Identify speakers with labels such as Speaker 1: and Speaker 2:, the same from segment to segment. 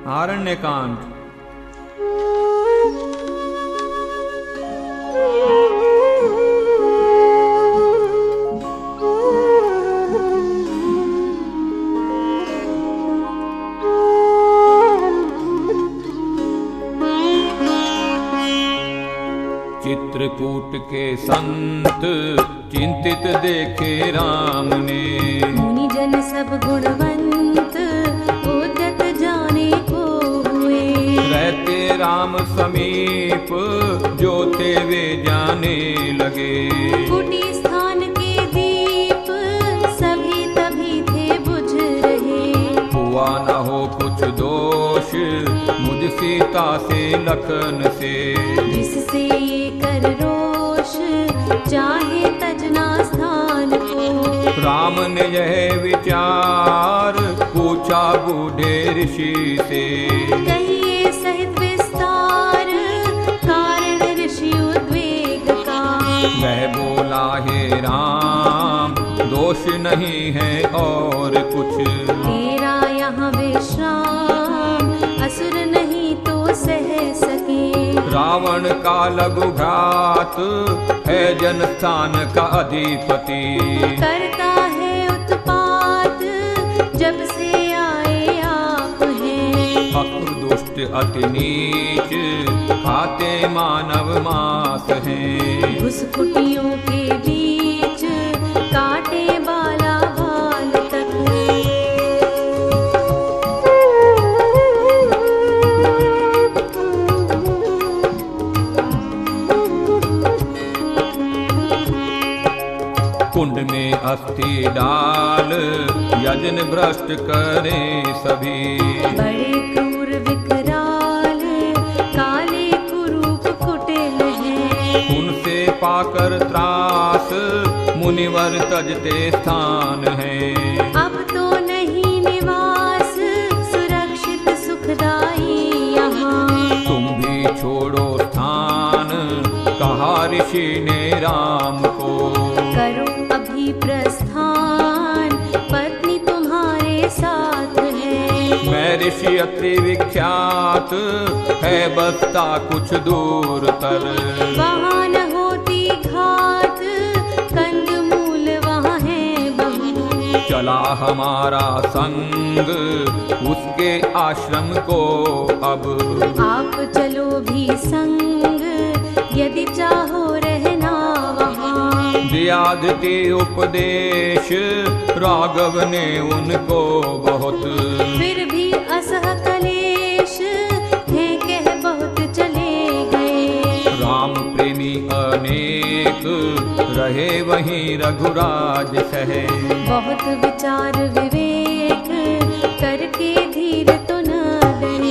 Speaker 1: आरण्यकांड। चित्रकूट के संत चिंतित देखे राम ने,
Speaker 2: मुनि जन सब गुणवंत उद्यत जाने को हुए।
Speaker 1: रहते राम समीप जोते वे जाने लगे।
Speaker 2: कुटी स्थान के दीप सभी तभी थे बुझ रहे।
Speaker 1: हुआ न हो कुछ दोष मुझ सीता से लखन से,
Speaker 2: जिससे ये कर रोष चाहे तजना स्थान को।
Speaker 1: राम ने यह विचार पूछा बूढ़े ऋषि से,
Speaker 2: कहिए सहित विस्तार कारण ऋषि उद्वेग का।
Speaker 1: वह बोला हे राम दोष नहीं है और कुछ,
Speaker 2: तेरा यहाँ विश्राम असुर नहीं तो सह सके।
Speaker 1: रावण का लघु घात है जनस्थान का अधिपति,
Speaker 2: करता है उत्पात जब से आए आप हैं।
Speaker 1: असुर दुष्ट अति नीच खाते मानव मास हैं।
Speaker 2: घुसकुटियों के बीच काटे बाला बाल तक।
Speaker 1: कुंड में अस्थि डाल यजन भ्रष्ट करे सभी,
Speaker 2: बड़े क्रूर विकराल काले कुरूप कुटिल हैं।
Speaker 1: उनसे पाकर त्रास मुनिवर तजते स्थान है।
Speaker 2: अब तो नहीं निवास सुरक्षित सुखदाई यहाँ।
Speaker 1: तुम भी छोड़ो स्थान कहा ऋषि ने राम को,
Speaker 2: करो अभी प्रस्थान पत्नी तुम्हारे साथ है।
Speaker 1: मैं ऋषि अत्रि विख्यात है बसता कुछ दूर तर।
Speaker 2: वहाँ न होती घात कंदमूल वहाँ है बहु।
Speaker 1: चला हमारा संग उसके आश्रम को अब,
Speaker 2: आप चलो भी संग यदि चाहो रहना वहाँ।
Speaker 1: दियादति उपदेश राघव ने उनको बहुत,
Speaker 2: फिर भी असह कलेश है कह बहुत चले गए।
Speaker 1: राम प्रेमी अनेक रहे वहीं रघुराज सहे।
Speaker 2: बहुत विचार विवेक करके धीर तो न डरे।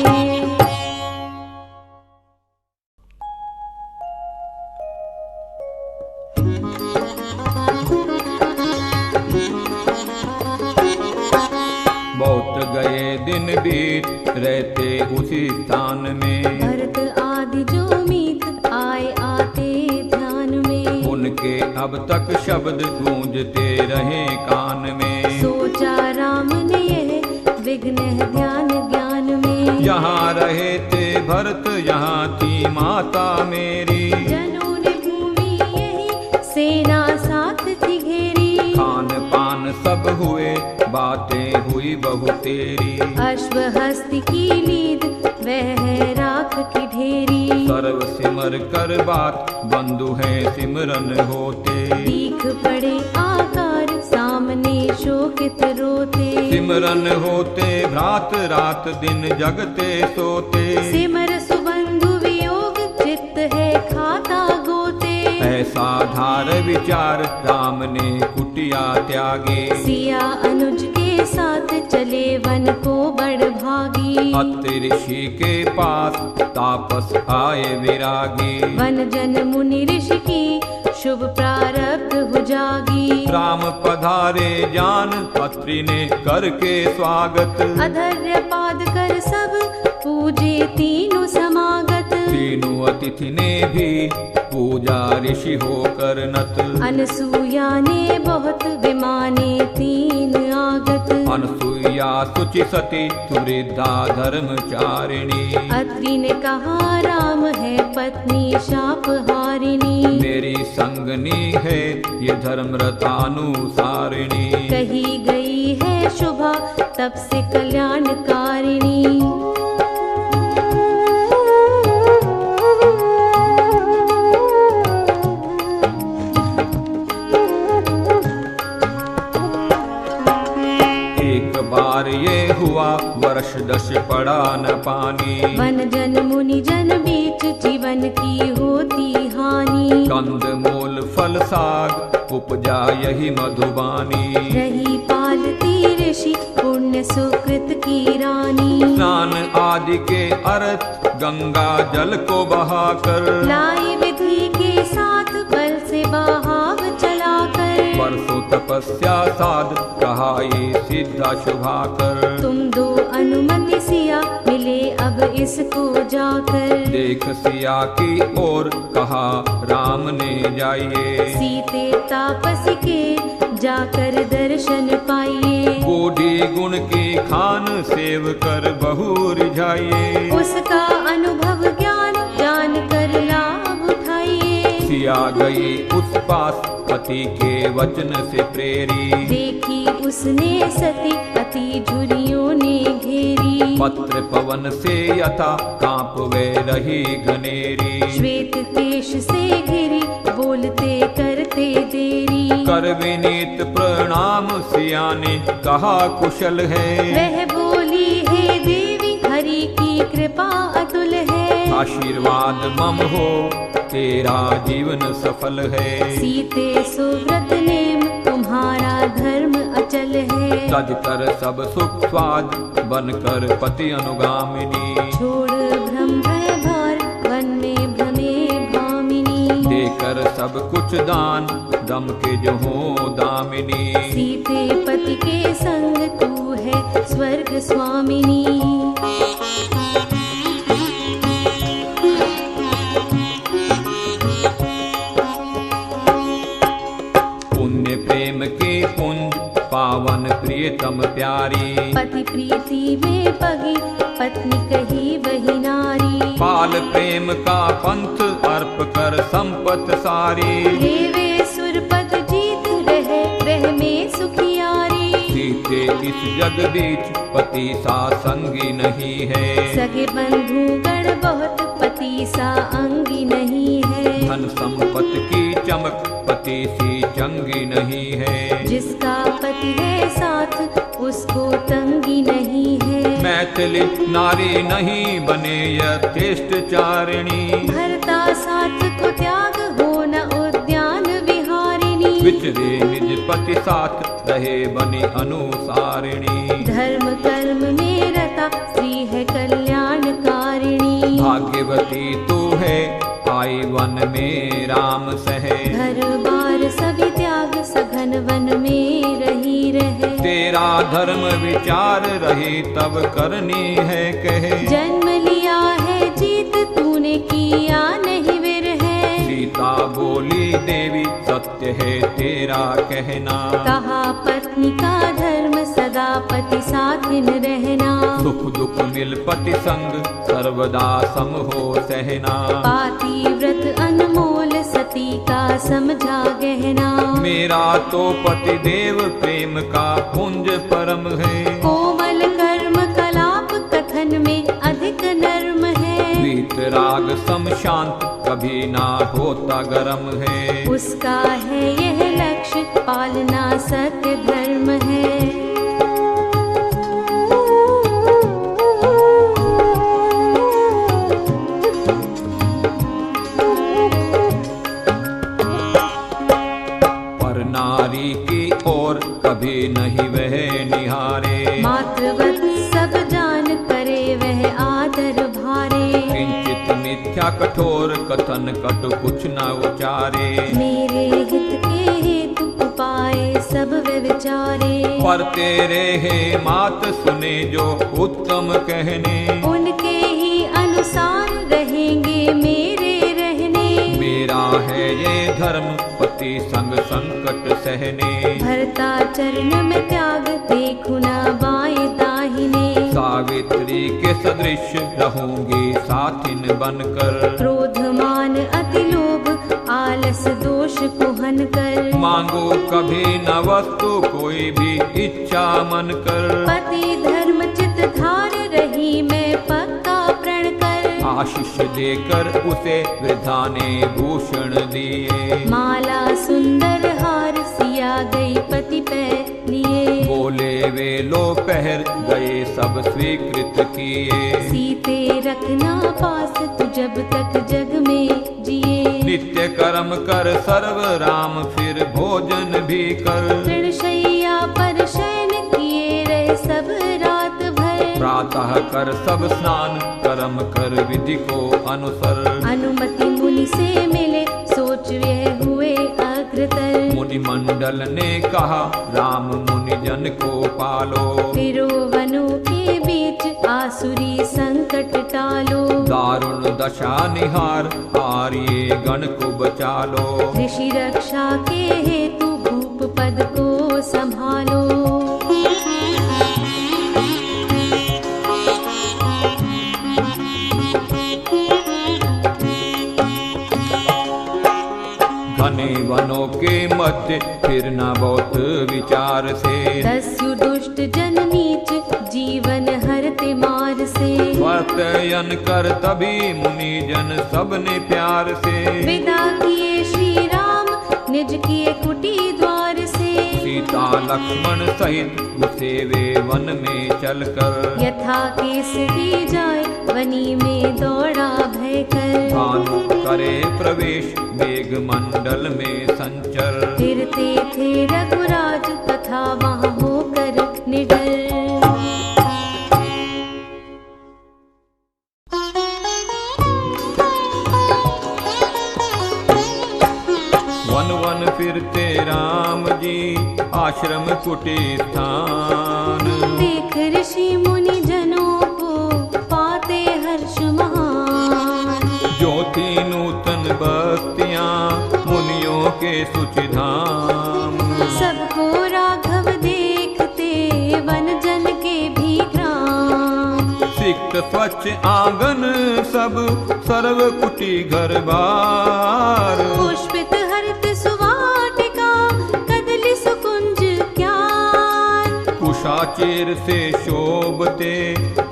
Speaker 1: बहुत गए दिन बीत रहते उसी स्थान में,
Speaker 2: भरत आदि जो मीत आए आते ध्यान में।
Speaker 1: उनके अब तक शब्द गूंजते रहे कान में।
Speaker 2: सोचा राम ने यह विघ्न है ध्यान ज्ञान में।
Speaker 1: यहाँ रहे थे भरत यहाँ थी माता मेरी,
Speaker 2: जनों ने भूमि यही सेना साथ थी घेरी।
Speaker 1: खान पान सब हुए बातें हुई बहु तेरी।
Speaker 2: अश्व हस्ती की नींद वह है राख की ढेरी।
Speaker 1: सर्व सिमर कर बात बंधु हैं सिमरन होते।
Speaker 2: दीख पड़े आकार सामने शोकित रोते।
Speaker 1: सिमरन होते भ्रात रात दिन जगते सोते।
Speaker 2: सिमर सुबंधु वियोग चित्त है खाता गोते।
Speaker 1: ऐसा धार विचार राम ने कुटिया त्यागे।
Speaker 2: सिया अनुज के साथ चले वन को बड़ भागी।
Speaker 1: अत्रि ऋषि के पास तापस आए विरागी।
Speaker 2: वन जन मुनि ऋषि की शुभ प्रारब्ध हो जागी।
Speaker 1: राम पधारे जान अत्रि ने करके स्वागत।
Speaker 2: अधर्य पाद कर सब पूजे तीनों समागत।
Speaker 1: तीनों अतिथि ने भी पूजा ऋषि होकर नत।
Speaker 2: अनसुया ने बहुत विमाने तीन आगत।
Speaker 1: अनसुया प्रिया सुचि सती सुवृद्धा धर्मचारिणी।
Speaker 2: अत्रि ने कहा राम है पत्नी शापहारिणी।
Speaker 1: मेरी संगनी है ये धर्मरतानुसारिणी।
Speaker 2: कही गई है शुभा तब से कल्याणकारिणी।
Speaker 1: बार ये हुआ वर्ष 10 पड़ा न पानी।
Speaker 2: वन जन मुनि जन बीच जीवन की होती हानि।
Speaker 1: कंद मूल फल साग उपजा यही मधुबानी।
Speaker 2: रही पालती ऋषि पुण्य सुकृत की रानी।
Speaker 1: स्नान आदि के अर्थ गंगा जल को बहाकर।
Speaker 2: लाई विधि के साथ बल से बहाव चलाकर।
Speaker 1: परसों तपस्या साध कहा ये सिद्धा शुभाकर।
Speaker 2: तुम दो अनुमति सिया मिले अब इसको जाकर।
Speaker 1: देख सिया की ओर कहा राम ने जाइए।
Speaker 2: सीते तापसी के जाकर दर्शन पाइए।
Speaker 1: बूढ़ी गुण की खान सेव कर बहु रिझाइए।
Speaker 2: उसका अनुभव ज्ञान जान कर लाभ उठाइए।
Speaker 1: सिया गई उस पास पति के वचन से प्रेरी।
Speaker 2: देखी उसने सती अति झुरियों ने घेरी।
Speaker 1: पत्र पवन से यथा कांप वे रही घनेरी।
Speaker 2: श्वेत केश से घिरी बोलते करते देरी।
Speaker 1: कर विनीत प्रणाम सिया ने कहा कुशल है।
Speaker 2: वह बोली हे देवी हरि की कृपा अतुल है।
Speaker 1: आशीर्वाद मम हो तेरा जीवन सफल है।
Speaker 2: सीते सुव्रत नेम तुम्हारा धर्म अचल है।
Speaker 1: तज कर सब सुख स्वाद बनकर पति अनुगामिनी।
Speaker 2: छोड़ भ्रम भय भार वन में भ्रमे भामिनी।
Speaker 1: देकर सब कुछ दान दम के जो हो दामिनी।
Speaker 2: सीते पति के संग तू है स्वर्ग स्वामिनी।
Speaker 1: पुण्य प्रेम के पुंज पावन प्रियतम प्यारी।
Speaker 2: पति प्रीति में पगी पत्नी कही वही नारी।
Speaker 1: पाल प्रेम का पंथ अर्प कर संपत सारी।
Speaker 2: देवे सुरपत जीत रह में सुखियारी।
Speaker 1: सीते इस जग बीच पति सा संगी नहीं है।
Speaker 2: सगे बंधु गण बहुत पति सा अंगी नहीं है।
Speaker 1: धन संपत्ति की चमक पति सी चंगी नहीं है।
Speaker 2: जिसका पति है साथ उसको तंगी नहीं है।
Speaker 1: मैथिली नारी नहीं बने यथेष्ट चारिणी।
Speaker 2: भरता साथ को त्याग हो न उद्यान विहारिणी।
Speaker 1: विचरे निज पति साथ रहे बनी अनुसारिणी।
Speaker 2: धर्म कर्म में रता स्त्री है कल्याणकारिणी।
Speaker 1: भाग्यवती तू है आई वन में राम सहे।
Speaker 2: घर बार सभी त्याग सघन वन में रही रहे।
Speaker 1: तेरा धर्म विचार रही तब करनी है कहे।
Speaker 2: जन्म लिया है जीत तूने किया नहीं विरह।
Speaker 1: सीता बोली देवी सत्य है तेरा कहना।
Speaker 2: कहा पत्नी का धर्म सदा पति साथिन रहना।
Speaker 1: सुख दुख मिल पति संग सर्वदा सम हो सहना।
Speaker 2: पाती व्रत अनमोल सती का समझा गहना।
Speaker 1: मेरा तो पति देव प्रेम का पुंज परम है।
Speaker 2: कोमल कर्म कलाप कथन में अधिक नर्म है।
Speaker 1: प्रीत राग सम शांत कभी ना होता गरम है।
Speaker 2: उसका है यह लक्ष्य पालना सत्य धर्म है।
Speaker 1: पर नारी की ओर कभी नहीं वह निहारे।
Speaker 2: मातृवत सब जान करे वह आदर भारे।
Speaker 1: किंचित मिथ्या कठोर कथन कटु कुछ न उचारे।
Speaker 2: मेरे हित के हेतु उपाय सब वे विचारे।
Speaker 1: पर तेरे हे मात सुने जो उत्तम कहने।
Speaker 2: उनके ही अनुसार रहेंगे मेरे रहने।
Speaker 1: मेरा है ये धर्म पति संग संकट सहने।
Speaker 2: भरता चरण में त्याग देखु न बाएं
Speaker 1: देश रहूंगी साथिन बनकर।
Speaker 2: क्रोधमान अति लोभ आलस दोष कुहन कर।
Speaker 1: मांगो कभी न वस्तु कोई भी इच्छा मन कर।
Speaker 2: पति धर्म चित धार रही मैं पक्का प्रण कर।
Speaker 1: आशीष देकर उसे वृद्धा ने भूषण दिए।
Speaker 2: माला सुंदर हार सिया गई पति पे लिए।
Speaker 1: बोले वे लो पहर गए सब स्वीकृत किए।
Speaker 2: सीते रखना पास तू जब तक जग में जिए।
Speaker 1: नित्य कर्म कर सर्व राम फिर भोजन भी कर।
Speaker 2: तृणशैया पर शयन किए रहे सब रात भर।
Speaker 1: प्रातः कर सब स्नान कर्म कर विधि को अनुसर।
Speaker 2: अनुमति मुनि से मिले सोच वे हुए अग्रतर।
Speaker 1: मुनि मंडल ने कहा राम मुनि जन को पालो।
Speaker 2: फिरो वनों के बीच आसुरी संकट टालो।
Speaker 1: दारुण दशा निहार आर्य गण को बचा लो।
Speaker 2: ऋषि रक्षा के हेतु भूप पद को संभालो।
Speaker 1: घने वनों के मध्य फिरना बहुत विचार से।
Speaker 2: दस्यु दुष्ट जन नीच जीवन हरते मार से।
Speaker 1: वर्तयन कर तभी मुनि जन सबने प्यार से।
Speaker 2: विदा किए श्री राम निज किए कुटी द्वार से।
Speaker 1: सीता लक्ष्मण सहित घुसे वे वन में चलकर।
Speaker 2: यथा केसरी जाए वनी में दौड़ा भय कर।
Speaker 1: भानु करे प्रवेश मेघ मंडल में संचर।
Speaker 2: फिरते थे रघुराज तथा वहाँ होकर निडर।
Speaker 1: वन वन फिरते राम जी आश्रम कुटी स्थान।
Speaker 2: देख ऋषि मुनि जनों को पाते हर्ष महान।
Speaker 1: जो थी नूतन बस्तियां मुनियों के सुचिधाम।
Speaker 2: सबको राघव देखते वन जन के भी ग्राम।
Speaker 1: सिक्त स्वच्छ आंगन सब सर्व कुटी घर बार।
Speaker 2: पुष्पित हरित सुवाटिका कदली सुकुंज क्यान।
Speaker 1: कुशाचेर से शोभते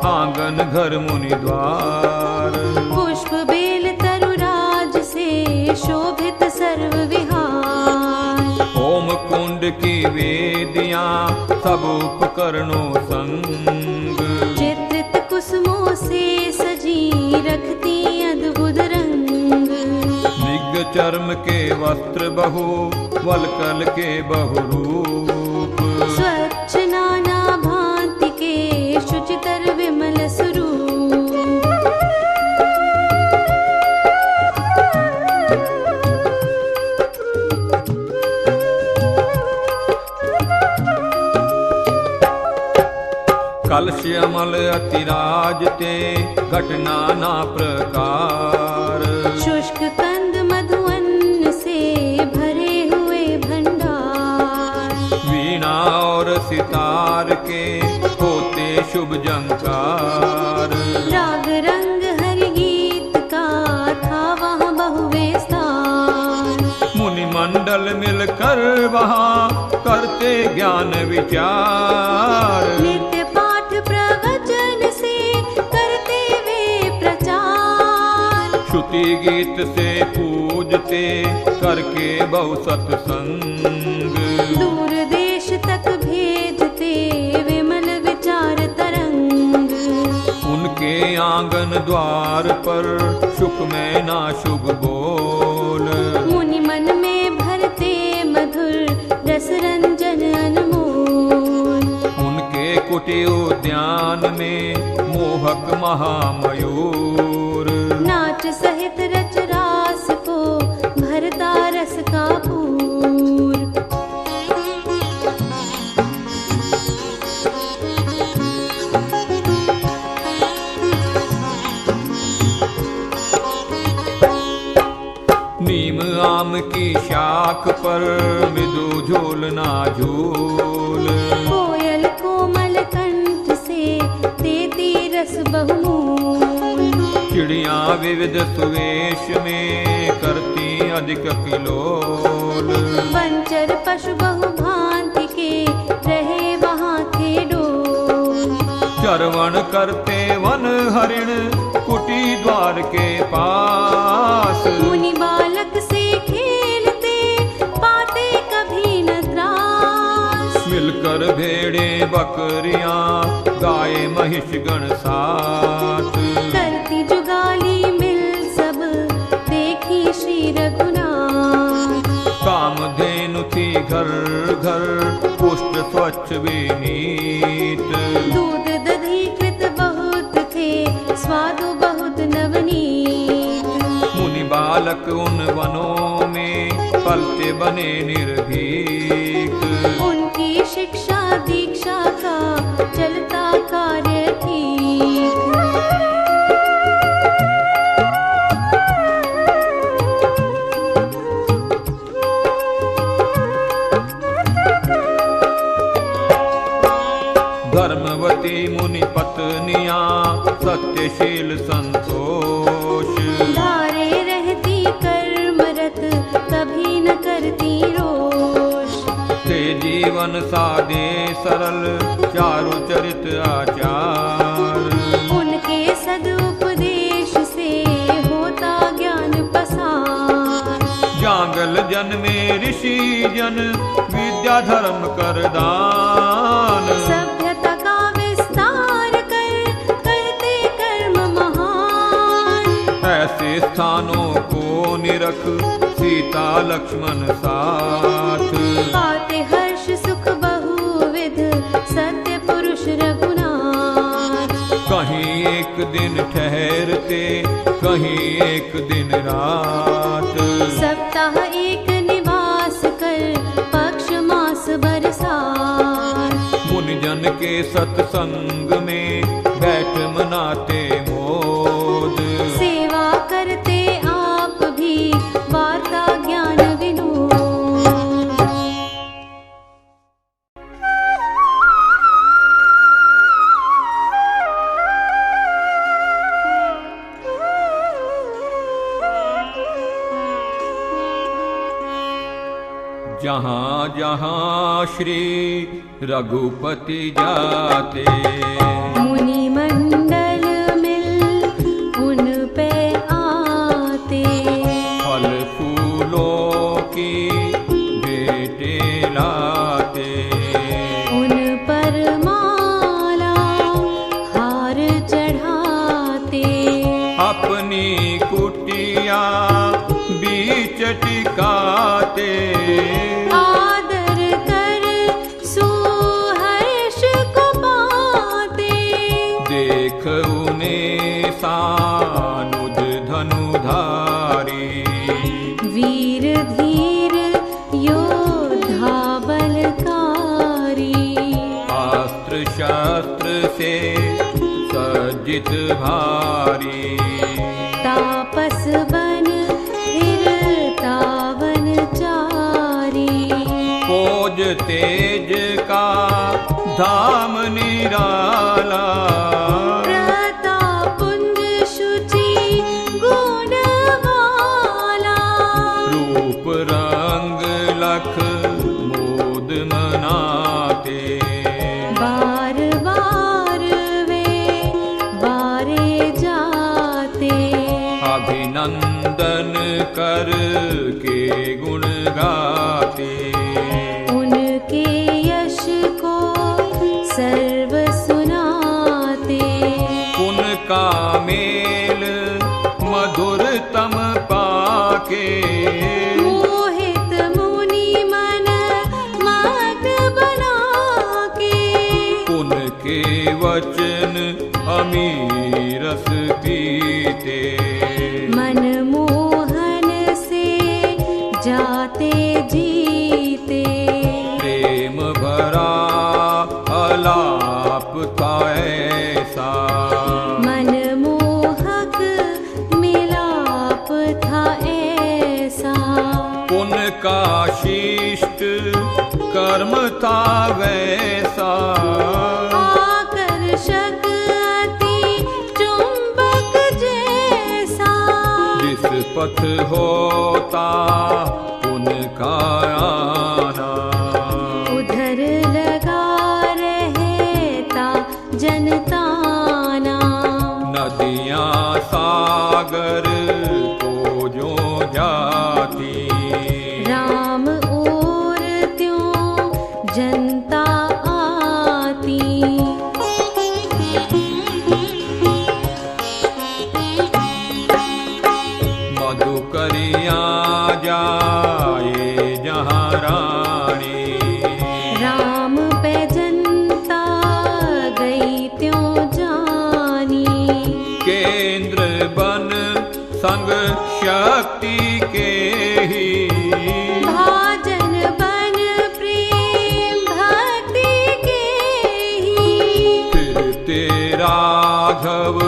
Speaker 1: आंगन घर मुनि द्वार।
Speaker 2: पुष्प बेल तरुराज से शोभित सर्व विहार।
Speaker 1: होम कुंड की वेदियां सब उपकरणों संग।
Speaker 2: चित्रित कुसुमों से सजी रखती अद्भुत रंग।
Speaker 1: निग चर्म के वस्त्र बहु वलकल के बहुरूप।
Speaker 2: स्वच्छ नाना भांति के शुचितर विमल स्वरूप।
Speaker 1: कलश्यमल अतिराजते घटना ना प्रकार।
Speaker 2: शुष्क कंद मधुअन्न से भरे हुए भंडार।
Speaker 1: वीणा और सितार के होते शुभ जंकार।
Speaker 2: राग रंग हरि गीत का था वहाँ बहुविस्तार।
Speaker 1: मुनि मंडल मिलकर वहाँ करते ज्ञान विचार।
Speaker 2: नित्य पाठ प्रवचन से करते वे प्रचार।
Speaker 1: श्रुति गीत से पूजते करके बहु सत्संग।
Speaker 2: दूर देश तक भेजते विमल विचार तरंग।
Speaker 1: उनके आंगन द्वार पर सुख में ना शुभ बोल।
Speaker 2: मुनि मन में भरते मधुर रस रंजन अनमोल।
Speaker 1: उनके कुटी उद्यान में मोहक महामयूर।
Speaker 2: नाच सहित रच रास को भरता रस का पूर।
Speaker 1: नीम आम की शाख पर मृदु झूलना झूल।
Speaker 2: कोयल कोमल कंठ से देती रस बहुमूल।
Speaker 1: विविध सुवेश में करती अधिक किलोल।
Speaker 2: वंचर पशु बहु भांति के रहे वहाँ थे डोल।
Speaker 1: चरवण करते वन हरिण कुटी द्वार के पास।
Speaker 2: मुनि बालक से खेलते पाते कभी न त्रास।
Speaker 1: मिलकर भेड़े बकरियां गाय महिष गण साथ।
Speaker 2: करती जुगाली मिल सब देखी श्री रघुनाथ।
Speaker 1: कामधेनु थी घर घर पुष्ट स्वच्छ विनीत।
Speaker 2: दूध दधी कृत बहुत थे स्वादु बहुत नवनीत।
Speaker 1: मुनि बालक उन वनों में पलते बने निर्भीक।
Speaker 2: उनकी शिक्षा दीक्षा का चलता कार्य ठीक।
Speaker 1: धर्मवती मुनि पत्नियां सत्यशील संतोष।
Speaker 2: धारे रहती कर्मरत कभी न करती रोष।
Speaker 1: ते जीवन सादे सरल चारु चरित आचार।
Speaker 2: उनके सदुपदेश से होता ज्ञान पसार।
Speaker 1: जांगल जन में ऋषि जन विद्या धर्म कर दान।
Speaker 2: सभ्यता का विस्तार कर करते कर्म महान।
Speaker 1: ऐसे स्थानों को निरख सीता लक्ष्मण साथ।
Speaker 2: पाते हर्ष सुख बहुविध सत्य पुरुष रघुनाथ।
Speaker 1: कहीं एक दिन ठहरते कहीं एक दिन रात।
Speaker 2: सप्ताह एक निवास कर पक्ष मास बरसात।
Speaker 1: मुनिजन के सत्संग में बैठ मनाते मोद।
Speaker 2: सेवा करते आप भी वार्ता ज्ञान विनोद।
Speaker 1: जहाँ जहाँ श्री रघुपति जाते।
Speaker 2: मुनि मंडल मिल उन पे आते।
Speaker 1: फल फूलों की भेंटे लाते।
Speaker 2: उन पर माला हार चढ़ाते।
Speaker 1: अपनी कुटिया बीच टिकाते।
Speaker 2: आदर कर सुहर्ष को पाते।
Speaker 1: देख उन्हें सानुज धनुधारी।
Speaker 2: वीर धीर योद्धा बलकारी।
Speaker 1: अस्त्र शस्त्र से सज्जित भारी।
Speaker 2: तापस बन फिरता वनचारी।
Speaker 1: खोज तेज का धाम निराला।
Speaker 2: प्रतापुंज शुचि गुण वाला।
Speaker 1: रूप रंग लख मोद मनाते।
Speaker 2: बार बार वे बारे जाते।
Speaker 1: अभिनंदन कर के गुण गाते।
Speaker 2: उनके यश को सर्व सुनाते।
Speaker 1: उनका मेल मधुरतम पाके।
Speaker 2: मोहित मुनि मन मग्न बना के।
Speaker 1: उनके वचन अमीरस पीते।
Speaker 2: मनमोहन से जाते जीते।
Speaker 1: प्रेम भरा अलाप था ऐसा।
Speaker 2: मनमोहक मिलाप था ऐसा।
Speaker 1: उनका शिष्ट कर्म था वैसा।
Speaker 2: आकर्षक अति चुंबक जैसा।
Speaker 1: संग शक्ति के ही
Speaker 2: भाजन बन प्रेम भक्ति के ही
Speaker 1: फिरते राघव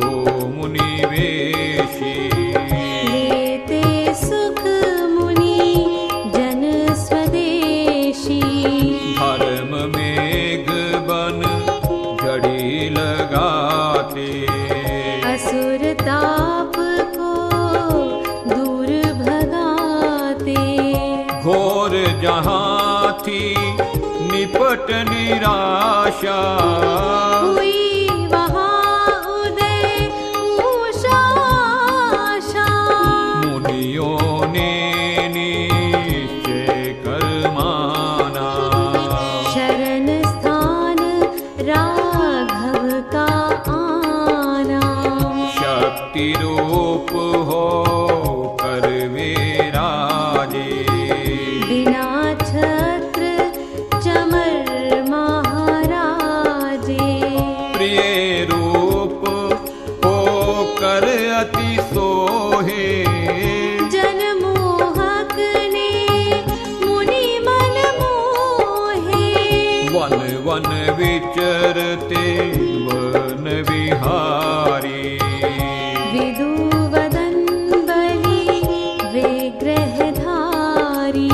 Speaker 1: हो मुनि वेशी
Speaker 2: लेते सुख मुनि जन स्वदेशी
Speaker 1: धर्म मेघ बन झड़ी लगाते
Speaker 2: असुर ताप को दूर भगाते
Speaker 1: घोर जहाँ थी निपट निराशा
Speaker 2: हुई वहाँ उदय उषा आशा
Speaker 1: मुनियों ने निश्चय कर माना
Speaker 2: शरण स्थान राघव का आना
Speaker 1: शक्ति रूप हो कर वे राजे
Speaker 2: बिना छत्र चमर महाराजे
Speaker 1: प्रिय रूप हो कर अति सोहे
Speaker 2: जन मोहक ने मुनि मन मोहे
Speaker 1: वन वन विचरते वन विहारी
Speaker 2: विदुवदन बलि विग्रहधारी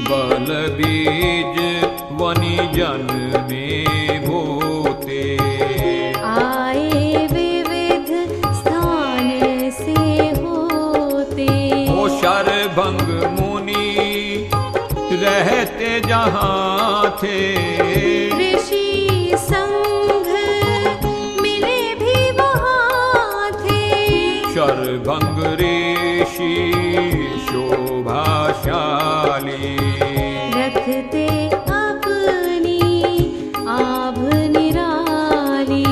Speaker 1: बल बीज वनि जन में भूते
Speaker 2: आए विविध स्थान से होते
Speaker 1: ओ शरभंग मुनि रहते जहाँ थे
Speaker 2: ऋषि संघ मिले भी वहाँ थे
Speaker 1: शरभंग ऋषि शोभाशाली
Speaker 2: रखते अपनी आभ निराली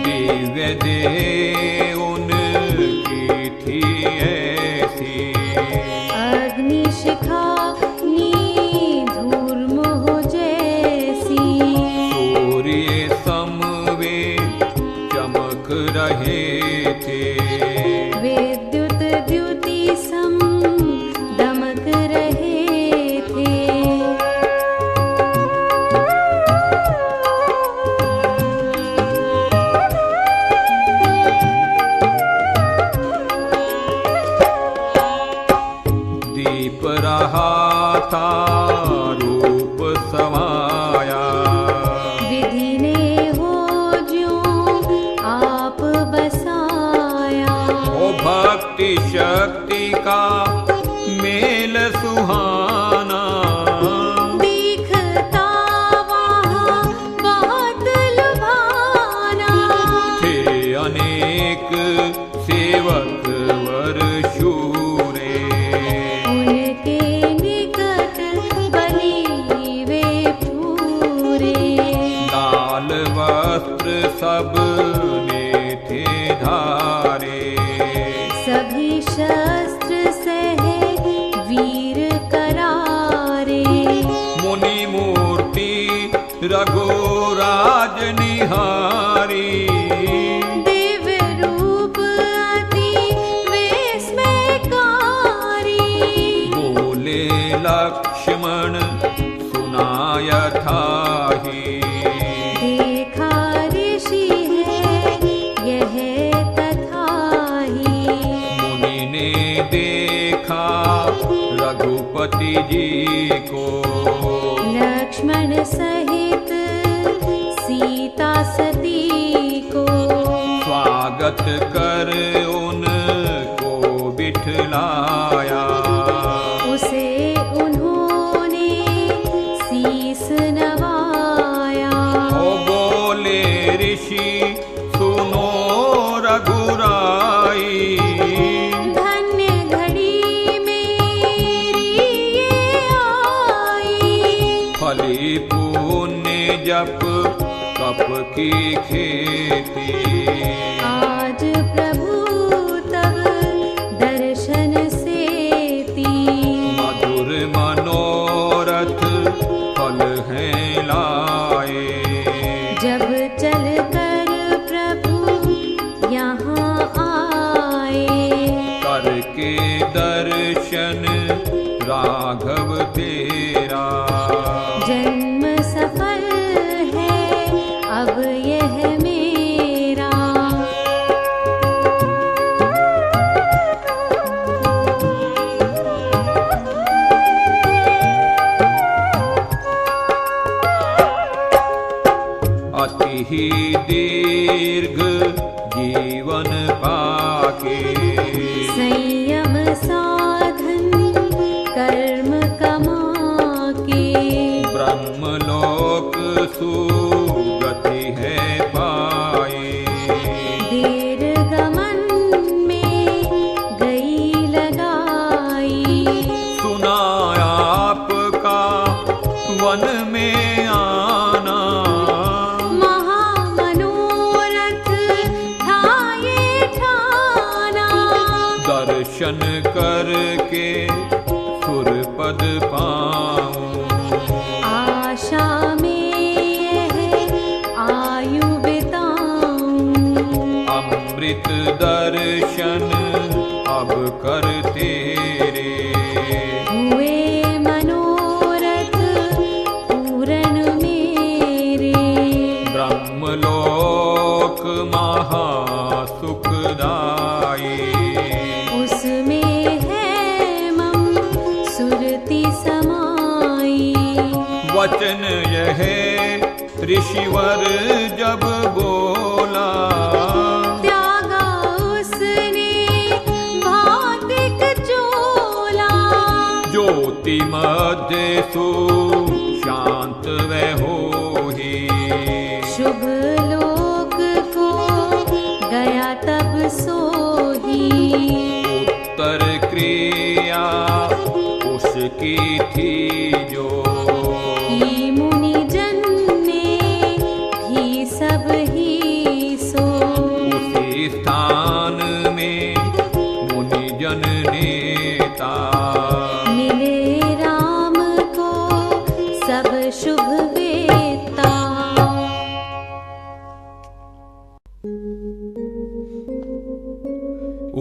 Speaker 1: दिव्य दे उनकी थी ऐसी
Speaker 2: अग्नि शिखा नी धूल मोह जैसी
Speaker 1: सूर्य समवे चमक रहे थे
Speaker 2: विद्युत द्युति सम दमक रहे थे
Speaker 1: दीप रहा था रूप समाया
Speaker 2: विधि ने हो ज्यों आप बसाया
Speaker 1: ओ भक्ति शक्ति का मेल सुहाना
Speaker 2: दिखता वहाँ बहुत लुभाना
Speaker 1: थे अनेक सेवक वर शूरे
Speaker 2: उनके निकट बलि वे पूरे
Speaker 1: लाल वस्त्र सब ने थे धारे
Speaker 2: सभी शस्त्र सहे वीर करारे
Speaker 1: मुनि मूर्ति रघुराज निहारी
Speaker 2: दिव्य रूप अति विस्मयकारी
Speaker 1: बोले लक्ष्मण सुनाय थाहि
Speaker 2: देखा ऋषि है यह कथा ही
Speaker 1: मुनि ने देखा रघुपति जी को
Speaker 2: लक्ष्मण सहित सीता सती को
Speaker 1: स्वागत कर उनको बिठलाया
Speaker 2: उसे उन्होंने शीस नवाया
Speaker 1: ओ बोले ऋषि सुनो रघुराई
Speaker 2: धन्य घड़ी मेरी ये आई
Speaker 1: फली पुण्य जप कप की खेती
Speaker 2: आज प्रभु तब दर्शन सेती
Speaker 1: मधुर मनोरथ फल हैं लाए
Speaker 2: जब चल कर प्रभु यहाँ आए
Speaker 1: अति ही दीर्घ जीवन पाके।
Speaker 2: संयम साधन कर्म कमा के,
Speaker 1: ब्रह्मलोक सुगति है पाए।
Speaker 2: देर गमन में गई लगाई,
Speaker 1: सुना आपका वन में आना।
Speaker 2: महामनोरथ था ये ठाना,
Speaker 1: दर्शन करके सुरपद पाऊं।
Speaker 2: आशा में यह आयु बिताऊं।
Speaker 1: अमृत दर्शन अब कर तेरे।
Speaker 2: हुए मनोरथ पूरन मेरे,
Speaker 1: ब्रह्मलोक महासुखदाई।
Speaker 2: उसमें है मम सुरति समाई।
Speaker 1: वचन यह ऋषिवर जब बोला,
Speaker 2: त्यागा उसने भौतिक चोला।
Speaker 1: ज्योति मध्य सु शांत वह होहि।
Speaker 2: शुभ लोक को गया तब सोही,
Speaker 1: उत्तर क्रिया उसकी थी जो।
Speaker 2: की मुनि जन ने भी सब ही सो।
Speaker 1: उसी स्थान में मुनि जन नेता,
Speaker 2: मिले राम को सब शुभ वेता।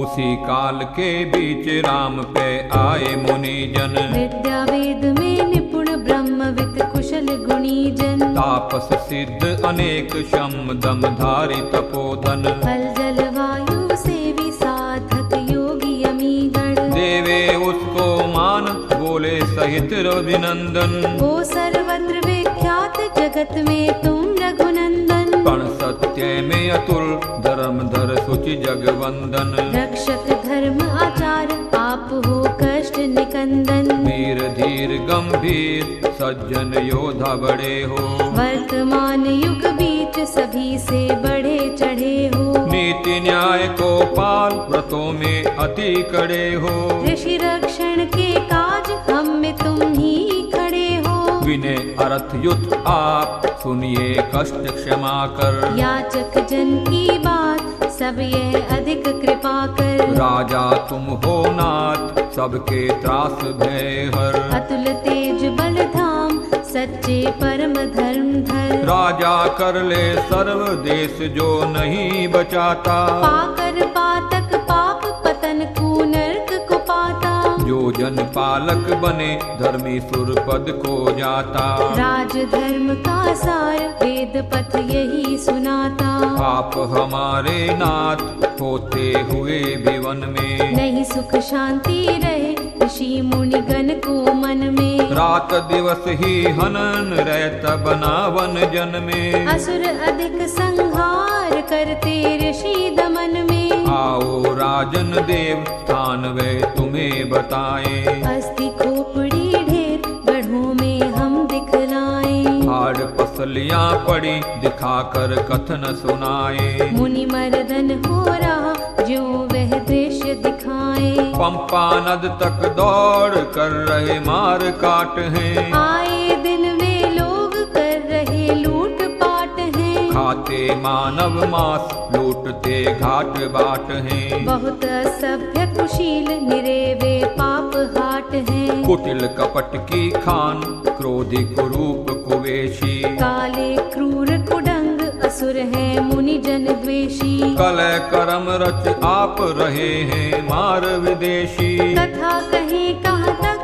Speaker 1: उसी काल के बीच राम पे आए मुनि जन।
Speaker 2: विद्या वेद में निपुण ब्रह्मविद कुशल गुणी जन।
Speaker 1: तापस सिद्ध अनेक शम दम धारी तपोधन।
Speaker 2: फल जल वायु सेवी साधक योगी अमी गण।
Speaker 1: देवे उसको मान बोले सहित अभिनंदन।
Speaker 2: वो सर्वत्र विख्यात जगत में तुम रघुनंदन।
Speaker 1: पण सत्य में अतुल धर्मधर सुचि जगवंदन।
Speaker 2: रक्षक धर्म आचार आप हो कष्ट निकंदन।
Speaker 1: वीर धीर गंभीर सज्जन योद्धा बड़े हो।
Speaker 2: वर्तमान युग बीच सभी से बढ़े चढ़े हो।
Speaker 1: नीति न्याय को पाल व्रतों में अति कड़े हो।
Speaker 2: ऋषि रक्षण के काज हम में तुम ही खड़े हो।
Speaker 1: विनय अर्थ युत आप सुनिए कष्ट क्षमा कर।
Speaker 2: याचक जन की बात सब यह अधिक कृपा कर।
Speaker 1: राजा तुम हो नाथ सबके त्रास भय हर।
Speaker 2: अतुल तेज बल धाम सच्चे परम धर्म धर।
Speaker 1: राजा कर ले सर्व देश जो नहीं बचाता।
Speaker 2: पाकर पातक पाप पतन को नरक को पाता।
Speaker 1: जो जन पालक बने धर्मी सुर पद को जाता।
Speaker 2: राज धर्म का सार वेद पथ यही सुनाता।
Speaker 1: आप हमारे नाथ होते हुए भी वन में।
Speaker 2: नहीं सुख शांति रहे ऋषि मुनि गण को मन में।
Speaker 1: रात दिवस ही हनन रहता बना वन जन में।
Speaker 2: असुर अधिक संहार करते ऋषि दमन में।
Speaker 1: आओ राजन देव स्थान वे तुम्हें बताए।
Speaker 2: अस्थि खोपड़ी ढेर गढ़ों में हम दिखलाए।
Speaker 1: हाड़ पसलियां पड़ी दिखाकर कथन सुनाए।
Speaker 2: मुनि मर्दन हो रहा जो वह दृश्य दिखाए।
Speaker 1: पंपा नद तक दौड़ कर रहे मार काट हैं।
Speaker 2: आए दिन वे लोग कर रहे लूट पाट हैं।
Speaker 1: खाते मानव मांस लूटते घाट बाट हैं।
Speaker 2: बहुत असभ्य कुशील निरे वे पाप हाट हैं।
Speaker 1: कुटिल कपट की खान क्रोधी कुरूप कुवेशी।
Speaker 2: काले क्रूर कुडंग असुर है मुनि जन द्वेषी।
Speaker 1: कलह करम रच आप रहे हैं मार विदेशी।
Speaker 2: कथा कहे कहाँ तक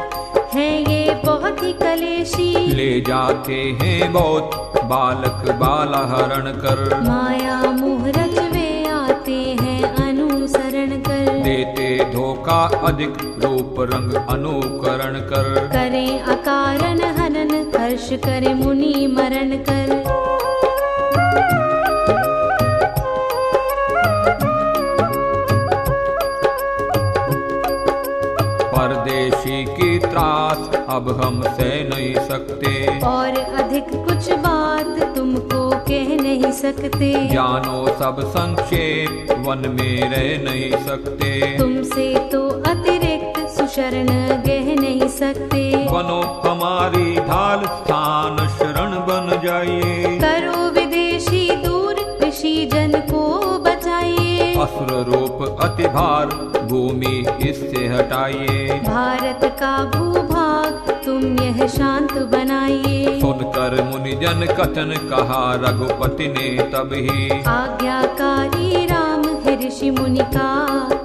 Speaker 2: है ये बहुत ही कलेशी।
Speaker 1: ले जाते हैं बहुत बालक बाला हरण कर।
Speaker 2: माया मोह रच वे आते हैं अनुसरण कर।
Speaker 1: देते धोखा अधिक रूप रंग अनुकरण कर।
Speaker 2: करें अकारण हनन हर्ष करे मुनि मरण कर।
Speaker 1: अब हम सह नहीं सकते।
Speaker 2: और अधिक कुछ बात तुमको कह नहीं सकते।
Speaker 1: जानो सब संक्षेप वन में रह नहीं सकते।
Speaker 2: तुमसे तो अतिरिक्त सुशरण गह नहीं सकते।
Speaker 1: बनो हमारी ढाल स्थान शरण बन जाइए।
Speaker 2: करो विदेशी दूर ऋषि जन को बचाइए।
Speaker 1: असुर रूप अति भार भूमि इससे हटाइए।
Speaker 2: भारत का भूभाग तुम यह शांत बनाइए।
Speaker 1: सुनकर मुनिजन कथन कहा रघुपति ने तब ही।
Speaker 2: आज्ञाकारी राम है ऋषि मुनि का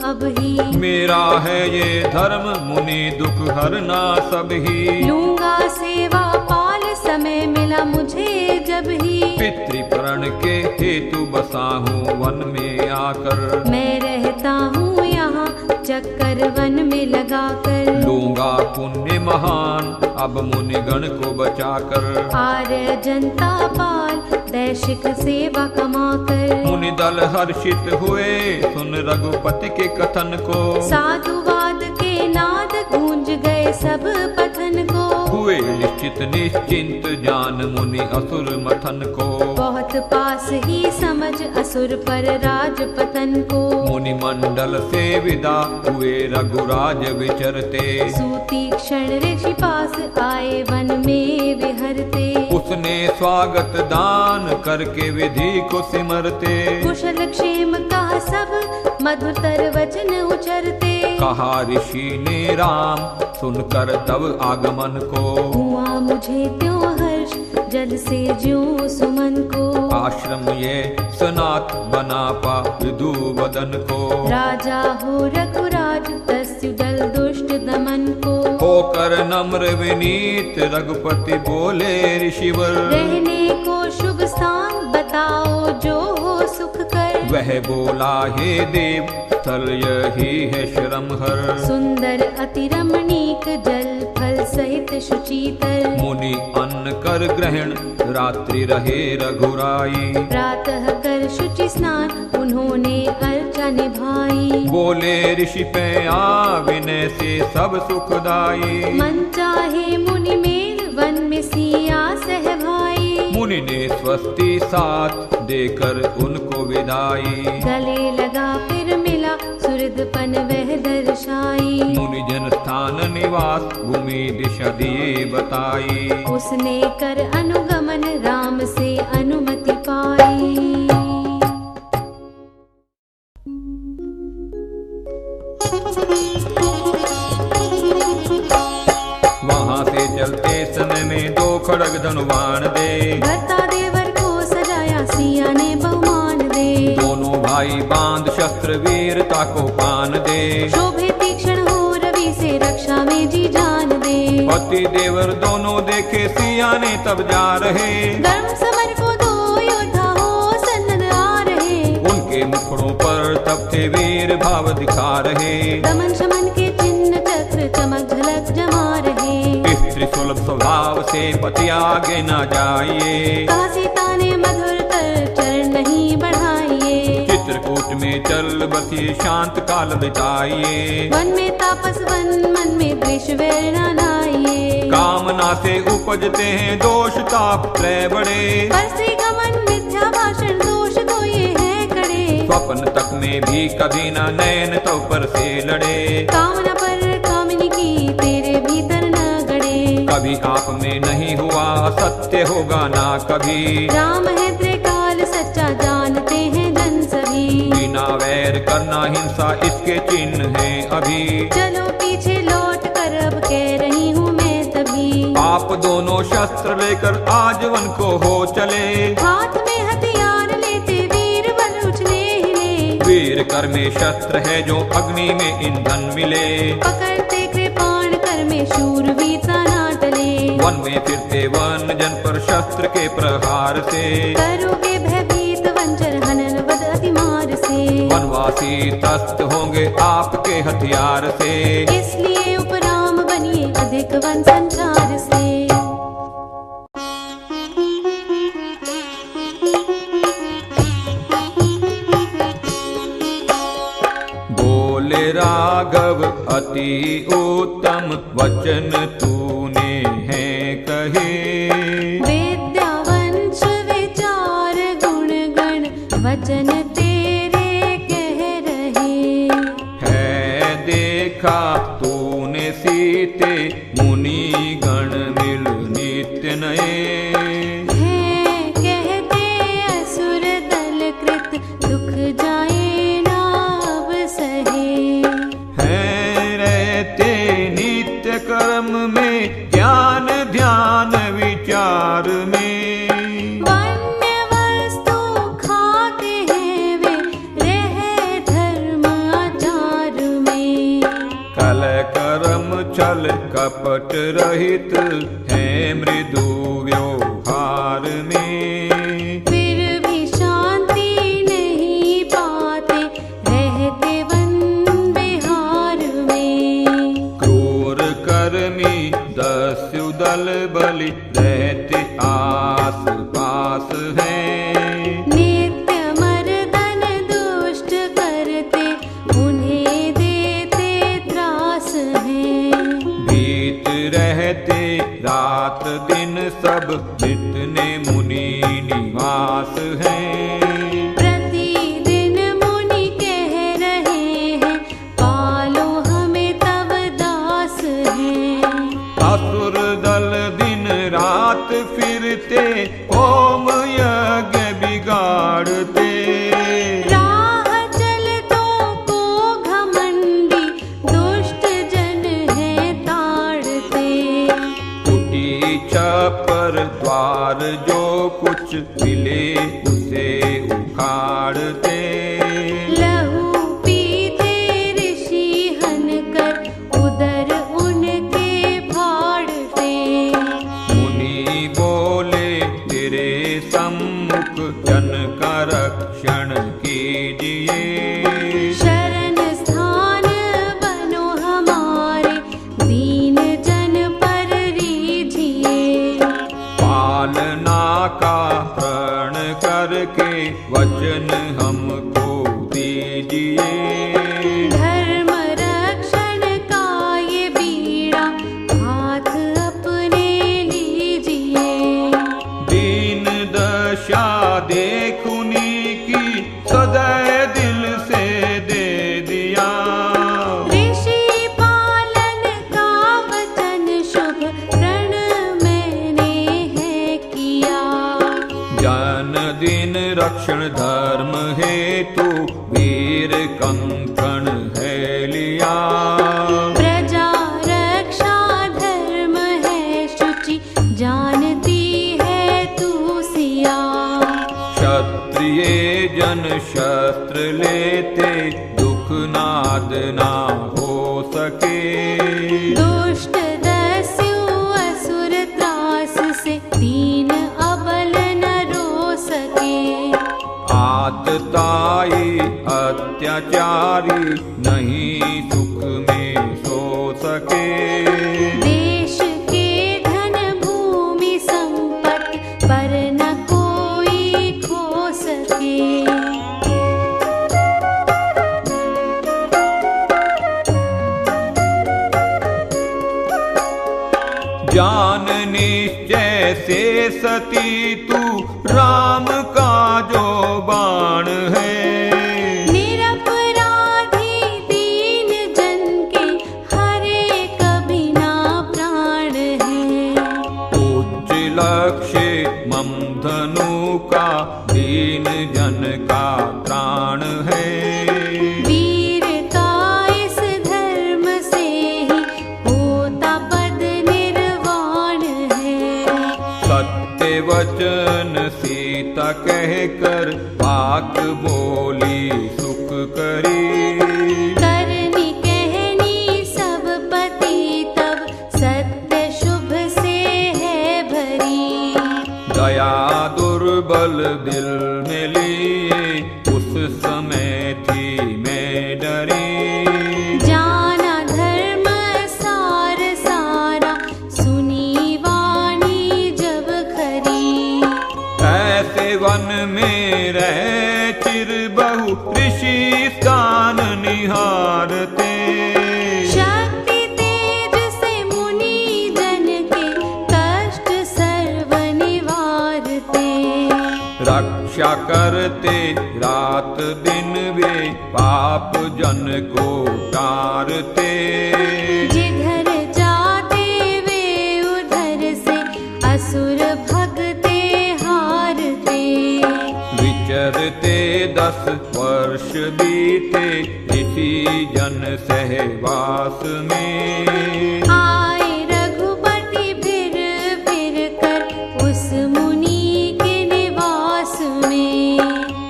Speaker 2: अब ही।
Speaker 1: मेरा है ये धर्म मुनि दुख हरना सब ही।
Speaker 2: लूंगा सेवा पाल समय मिला मुझे जब ही।
Speaker 1: पितृपरण के हेतु बसा हूँ वन में आकर।
Speaker 2: मैं रहता हूँ यहाँ चक्कर वन में लगाकर।
Speaker 1: लूंगा पुण्य महान अब मुनिगण को बचाकर।
Speaker 2: आर्य जनता पाल दैशिक सेवा कमाकर।
Speaker 1: मुनि दल हर्षित हुए सुन रघुपति के कथन को।
Speaker 2: साधुवाद के नाद गूंज गए सब पथन को।
Speaker 1: हुए निश्चित निश्चिंत जान मुनि असुर मथन को।
Speaker 2: बहुत पास ही समझ असुर पर राज पतन को।
Speaker 1: मुनि मंडल से विदा हुए रघुराज विचरते।
Speaker 2: सूती क्षण ऋषि पास आए वन में विहरते।
Speaker 1: उसने स्वागत दान करके विधि को सिमरते।
Speaker 2: कुशल क्षेम का सब मधुर वचन उचरते।
Speaker 1: कहा ऋषि ने राम सुनकर तब आगमन को।
Speaker 2: हुआ मुझे त्यों हर्ष जल से ज्यों सुमन को।
Speaker 1: आश्रम ये सनात बना पा विदु वदन को।
Speaker 2: राजा हो रघुराज तस्यु दल दुष्ट दमन को।
Speaker 1: होकर नम्र विनीत रघुपति बोले ऋषिवर।
Speaker 2: रहने को शुभ स्थान बताओ जो हो सुख कर।
Speaker 1: वह बोला हे देव स्थल यही है श्रमहर।
Speaker 2: सुंदर अति रमणीक जल फल सहित शुचितर।
Speaker 1: मुनि अन्न कर ग्रहण रात्रि रहे रघुराई।
Speaker 2: प्रातः कर शुचि स्नान उन्होंने अर्चा निभाई।
Speaker 1: बोले ऋषि पे आ विनय से सब सुखदाई।
Speaker 2: मन चाहे मुनि मेल वन में सिया सह भाई।
Speaker 1: मुनि ने स्वस्ति साथ देकर उनको विदाई।
Speaker 2: गले लगा फिर मिला सुहृदपन वह दर्शाई।
Speaker 1: मुनि जन स्थान निवास भूमि दिशा दिए बताई।
Speaker 2: उसने कर अनुगमन राम से अनुमति पाई।
Speaker 1: वहाँ से चलते समय में दो खड़ग धनुवान दे।
Speaker 2: भरता देवर को सजाया सिया ने बहुमान दे।
Speaker 1: दोनों भाई बांध शस्त्र वीरता को पान दे।
Speaker 2: शोभे तीक्ष्ण हो रवि से रक्षा में जी जान दे।
Speaker 1: पति देवर दोनों देखे सिया ने तब जा रहे।
Speaker 2: धर्म समर को दो योद्धा हो सन्नद्ध आ रहे।
Speaker 1: उनके मुखड़ों पर तब थे वीर भाव दिखा रहे।
Speaker 2: दमन शमन के चिन्ह चक्र चमक झलक जमा रहे।
Speaker 1: स्त्री सुलभ स्वभाव से पति आगे न जाइए।
Speaker 2: कहा सीता ने मधुर तर चरण नहीं बढ़ाइए।
Speaker 1: चित्रकूट में चल बसी शांत काल बिताइए।
Speaker 2: वन में तापस वन मन में द्वेष वैर न लाइए।
Speaker 1: कामना से उपजते हैं दोष ताप त्रय बड़े।
Speaker 2: परसी गमन मिथ्या भाषण दोष तो ये है कड़े।
Speaker 1: स्वप्न तक में भी कभी न नैन तो पर से लड़े।
Speaker 2: कामना पर कामिनी की तेरे भीतर न गड़े।
Speaker 1: कभी आप में नहीं हुआ सत्य होगा ना कभी।
Speaker 2: राम है त्रिकाल सच्चा जानते हैं जन सभी।
Speaker 1: बिना वैर करना हिंसा इसके चिन्ह है अभी।
Speaker 2: चलो पीछे लौट कर अब कह रही हूँ मैं तभी।
Speaker 1: आप दोनों शस्त्र लेकर आज वन को हो चले।
Speaker 2: हाथ में हथियार लेते वीर बल उछले हिले।
Speaker 1: वीर कर में शस्त्र है जो अग्नि में ईंधन मिले।
Speaker 2: पकड़ते कृपाण कर में शूर वीरता ना टले।
Speaker 1: वन में फिरते वन जन पर शस्त्र के प्रहार से।
Speaker 2: करोगे भयभीत वंचर हनन वध अति मार से।
Speaker 1: वनवासी त्रस्त होंगे आपके हथियार से।
Speaker 2: इसलिए उपराम बनिए अधिक वन संचार से।
Speaker 1: बोले राघव अति उत्तम वचन तूने
Speaker 2: वचन तेरे कह रहे।
Speaker 1: है देखा तूने सीते मुनि गण मिल नित्य नए,
Speaker 2: हैं कहते असुर दल कृत दुख जाए ना अब सहे।
Speaker 1: हैं रहते नित्य कर्म में ज्ञान ध्यान विचार में,
Speaker 2: वन्य वस्तु खाते हैं वे रह धर्म आचार में।
Speaker 1: कल कर्म छल कपट रहित है मृदु व्यवहार में,
Speaker 2: फिर भी शांति नहीं पाते रहते वन विहार में।
Speaker 1: क्रूर कर्मी दस्यु दल बलि रहते आस पास हैं,
Speaker 2: नित्य मर्दन दुष्ट करते उन्हें देते त्रास हैं।
Speaker 1: बीत रहते रात दिन सब जितने मुनि निवास हैं,
Speaker 2: प्रतिदिन मुनि कह रहे हैं पालो हमें तब दास हैं।
Speaker 1: असुर दल दिन रात फिरते होम यज्ञ बिगाड़ते,
Speaker 2: राह चलतों को घमंडी दुष्ट जन है ताड़ते।
Speaker 1: कुटी छपर द्वार जो कुछ मिले उसे उखाड़ते,
Speaker 2: लहू पीते ऋषि हनकर उदर उनके फाड़ते।
Speaker 1: मुनि बोले तेरे सम्मुख जन का रक्षण कीजिए,
Speaker 2: शरण स्थान बनो हमारे दीन जन पर रीझिए।
Speaker 1: पालना का प्रण करके वचन हमको दीजिए,
Speaker 2: धर्म रक्षण का ये बीड़ा हाथ अपने लीजिए।
Speaker 1: दीन दशा देखुनी की सदैव दिल से दे दिया,
Speaker 2: ऋषि पालन का वचन शुभ प्रण मैंने है किया।
Speaker 1: जन दिन रक्षण धर्म हेतु वीर कंकण है लिया,
Speaker 2: प्रजा रक्षा धर्म है शुचि जानती है तू सिया।
Speaker 1: क्षत्रिय जन शस्त्र लेते दुख नाद ना हो सके,
Speaker 2: दुष्ट दस्यु असुर त्रास से दीन अबल न रो सके।
Speaker 1: आतताई अत्याचारी नहीं सुख में सो सके,
Speaker 2: देश के धन भूमि संपत्ति पर न कोई खो सके।
Speaker 1: जान निश्चय से सती तू राम का जो बाण है,
Speaker 2: निरपराधी दीन जन के हरे कभी ना प्राण है।
Speaker 1: उच्च लक्ष्य मम धनु का दीन जन का त्राण है,
Speaker 2: वीर का इस धर्म से ही होता पद निर्वाण है।
Speaker 1: सत्य वचन सीता कहकर पाक बोली सुख करी,
Speaker 2: करनी कहनी सब पति तब सत्य शुभ से है भरी।
Speaker 1: दया दुर्बल दिल में लिए उस समय थी मैं डरी,
Speaker 2: जाना धर्म सार सारा सुनी वाणी जब खरी।
Speaker 1: ऐसे वन में रह चिर बहु ऋषि स्थान निहारते,
Speaker 2: शक्ति तेज से मुनि जन के कष्ट सर्व निवारते।
Speaker 1: रक्ष तपस्या करते रात दिन वे पाप जन को टारते।
Speaker 2: जिधर जाते वे उधर से असुर भगते हारते।
Speaker 1: विचरते 10 वर्ष बीते ऋषि जन सहवास में।
Speaker 2: आए रघुपति फिर फिर कर उस मुनि के निवास में।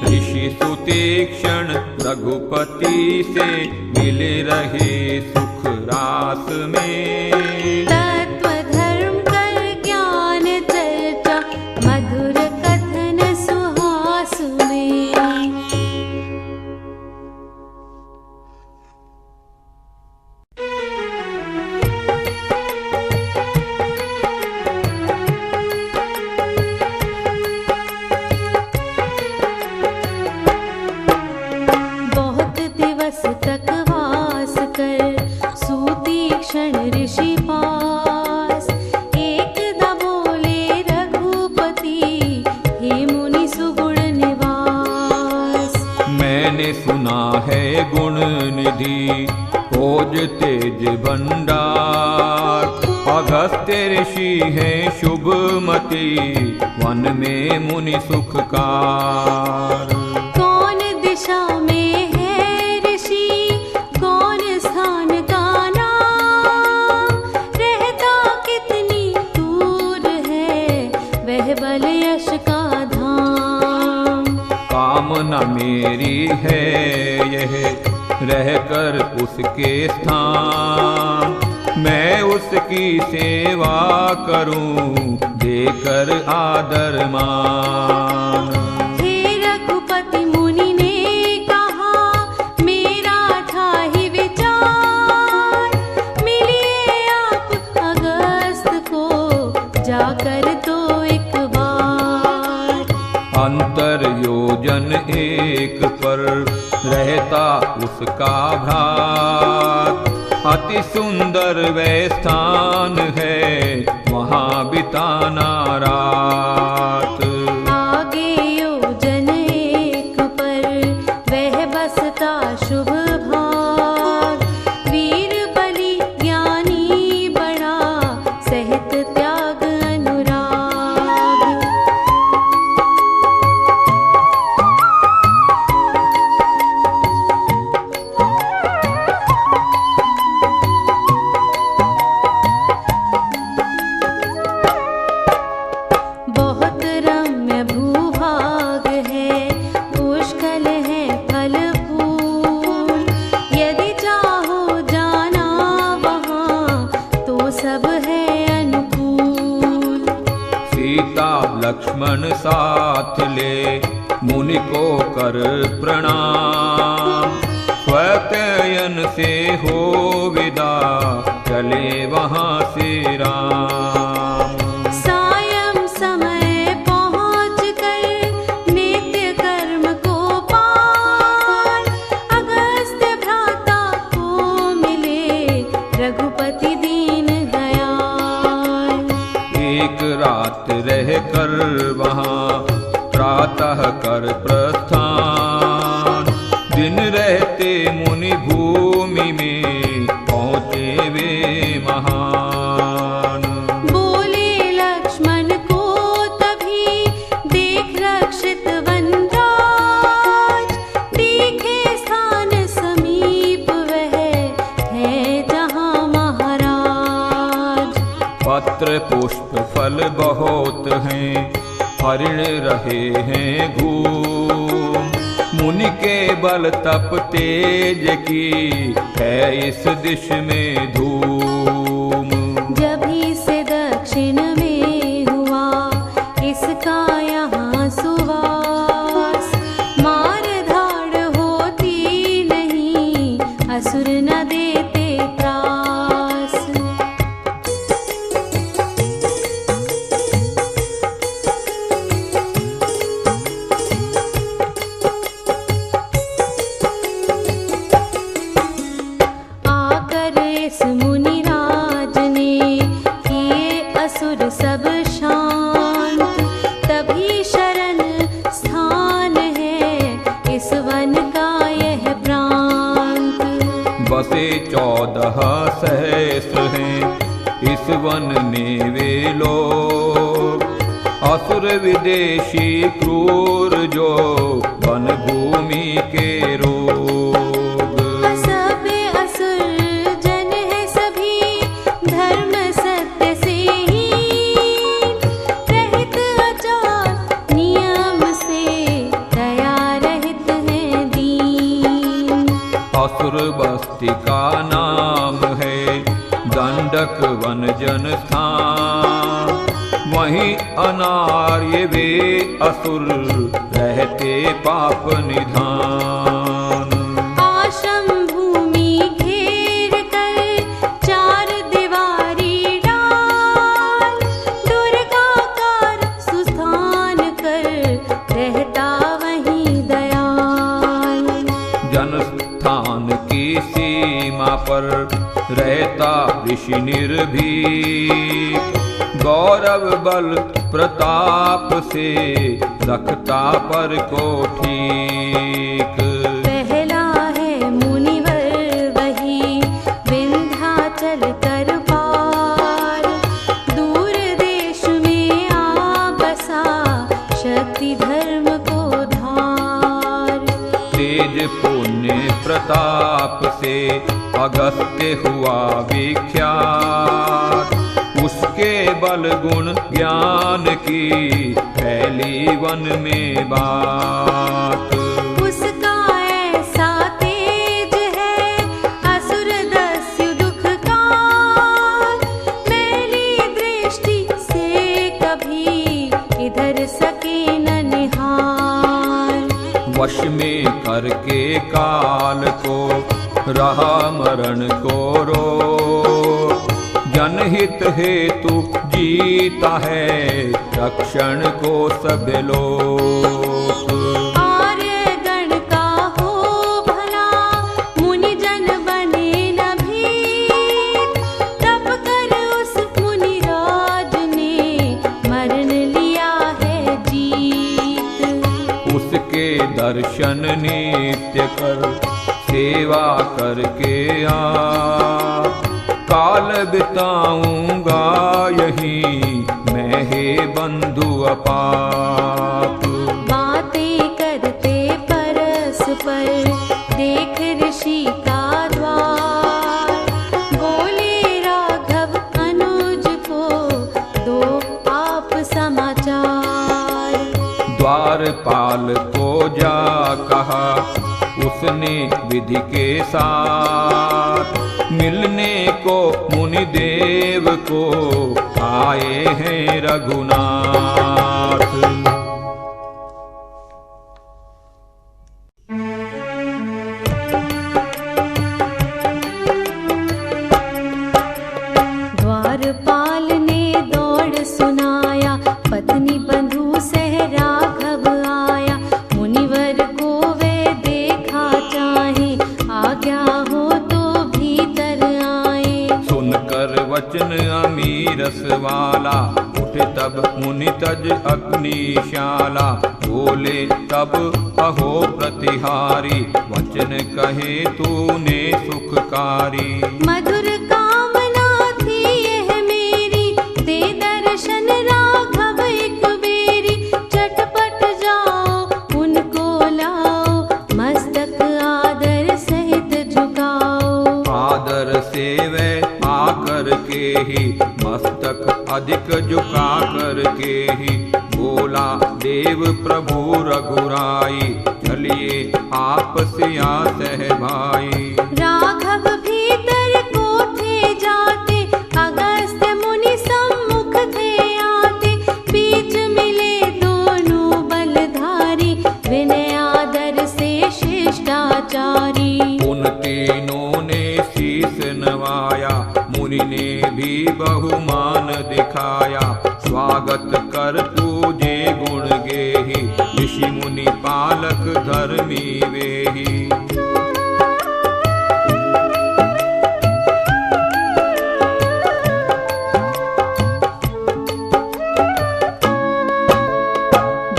Speaker 1: ऋषि सुतीक्षण रघुपति से मिले रहे सुख रास में।
Speaker 2: तत्व धर्म कर ज्ञान चर्चा मधुर कथन सुहास में। बहुत दिवस तक वास कर सुतीक्षण ऋषि पास। एकदा बोले रघुपति हे मुनि सुगुण निवास।
Speaker 1: मैंने सुना है गुण निधि खोज तेज भंडार। अगस्त्य ऋषि है शुभमति वन में मुनि सुखकार।
Speaker 2: कौन दिशा में है ऋषि कौन स्थान का नाम। रहता कितनी दूर है वह बल यश का धाम।
Speaker 1: कामना मेरी है यह रहकर उसके स्थान। मैं उसकी सेवा करूं देकर आदर मान।
Speaker 2: हे रघुपति मुनि ने कहा मेरा था ही विचार। मिलिए आप अगस्त को जाकर तो एक बार।
Speaker 1: अंतर योजन एक पर रहता उसका भ्रात। अति सुंदर वह स्थान है वहाँ बिताना रात।
Speaker 2: आगे योजन एक पर वह बसता शुभ भाग। वीर बलि ज्ञानी बड़ा सहित त्याग अनुराग। बहुत रम्य भूभाग है पुष्कल है फल फूल। यदि चाहो जाना वहाँ तो सब है अनुकूल।
Speaker 1: सीता लक्ष्मण साथ ले मुनि को कर प्रणाम। स्वतयन से हो विदा चले वहाँ से राम।
Speaker 2: सायं समय पहुँच कर नित्य कर्म को पार। अगस्त्य भ्राता को मिले रघुपति दीन दयाल।
Speaker 1: एक रात रह कर वहाँ प्रातः कर प्रस्थान। दिन रहते मुनि भूमि में पहुँचे वे महान।
Speaker 2: बोले लक्ष्मण को तभी देख रक्षित वनराज। देखे स्थान समीप वह है जहाँ महाराज।
Speaker 1: पत्र पुष्प फल बहुत हैं हरिण रहे हैं घूम। मुनि के बल तप तेज की है इस दिश में धूम।
Speaker 2: जभी से दक्षिण में हुआ इसका यहाँ सुवास। मार धाड़ होती नहीं असुर न देते त्रास। आकर इस मुनि
Speaker 1: से 14 सहस्र हैं इस वन में वे लोग, असुर विदेशी क्रूर जो वन भूमि के रोग।
Speaker 2: सब असुर जन है सभी धर्म सत्य से ही रहित, आचार नियम से दया रहित है दीन।
Speaker 1: असुर बस्ती का नाम है दंडक वन जन स्थान, वहीं अनार्य वे असुर रहते पाप निधान।
Speaker 2: आश्रम भूमि घेर कर चार दीवारी डाल, दुर्गाकार सुस्थान कर रहता वहीं दयाल।
Speaker 1: जनस्थान की सीमा पर रहता ऋषि निर्भीक, गौरव बल प्रताप से रखता पर को ठीक।
Speaker 2: पहला है मुनिवर वही विंध्याचल कर पार, दूर देश में आ बसा शक्ति धर्म को धार।
Speaker 1: तेज पुण्य प्रताप से अगस्त्य हुआ विख्यात, उसके बल गुण ज्ञान की फैली वन में बात।
Speaker 2: उसका ऐसा तेज है असुर दस्यु दुख का, मैली दृष्टि से कभी इधर सके न निहार।
Speaker 1: वश में करके काल को रहा मरण को रोक, जनहित हेतु जीता है रक्षण को सब लोग।
Speaker 2: आर्य गण का हो भला मुनि जन बने न भीत, तब कर उस मुनि राज ने मरण लिया है जीत।
Speaker 1: उसके दर्शन नित्य कर सेवा करके आ, काल बिताऊंगा यही मैं हे बंधु अपाप।
Speaker 2: बातें करते परस्पर देख ऋषि का द्वार, बोले राघव अनुज को दो आप समाचार।
Speaker 1: द्वारपाल को जा कहा उसने विधि के साथ, मिलने को मुनि देव को आए हैं रघुनाथ।
Speaker 2: द्वारपाल ने दौड़ सुनाया, पत्नी बंधु सह राघव आया। मुनिवर को वे देखा चाहे, आज्ञा हो तो भीतर आए।
Speaker 1: सुनकर वचन अमीरस वाला, उठे तब मुनि तज अग्निशाला। बोले तब अहो प्रतिहारी, वचन कहे तूने सुखकारी।
Speaker 2: मधुर कामना थी यह मेरी, दे दर्शन राघव एक बेरी। चटपट जाओ उनको लाओ, मस्तक आदर सहित झुकाओ।
Speaker 1: आदर से वे आकर के ही, मस्तक अधिक झुका कर के ही। बोला देव प्रभु रघुराई, चलिए आप सिया सह भाई।
Speaker 2: राघव भीतर कोठे जाते, अगस्त्य मुनि सम्मुख थे आते। बीच मिले दोनों बलधारी, विनय आदर से शिष्टाचारी।
Speaker 1: उन तीनों ने शीस नवाया, मुनि ने भी बहुमान दिखाया। स्वागत कर पूजे गुण गेहि, ऋषि मुनि पालक धर्मी वेहि।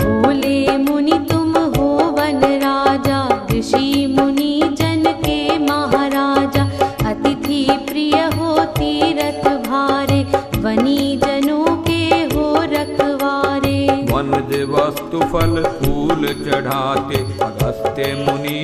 Speaker 2: बोले मुनि तुम हो वन राजा, ऋषि मुनि जन के महाराजा।
Speaker 1: फूल चढ़ाते, अगस्त्य मुनि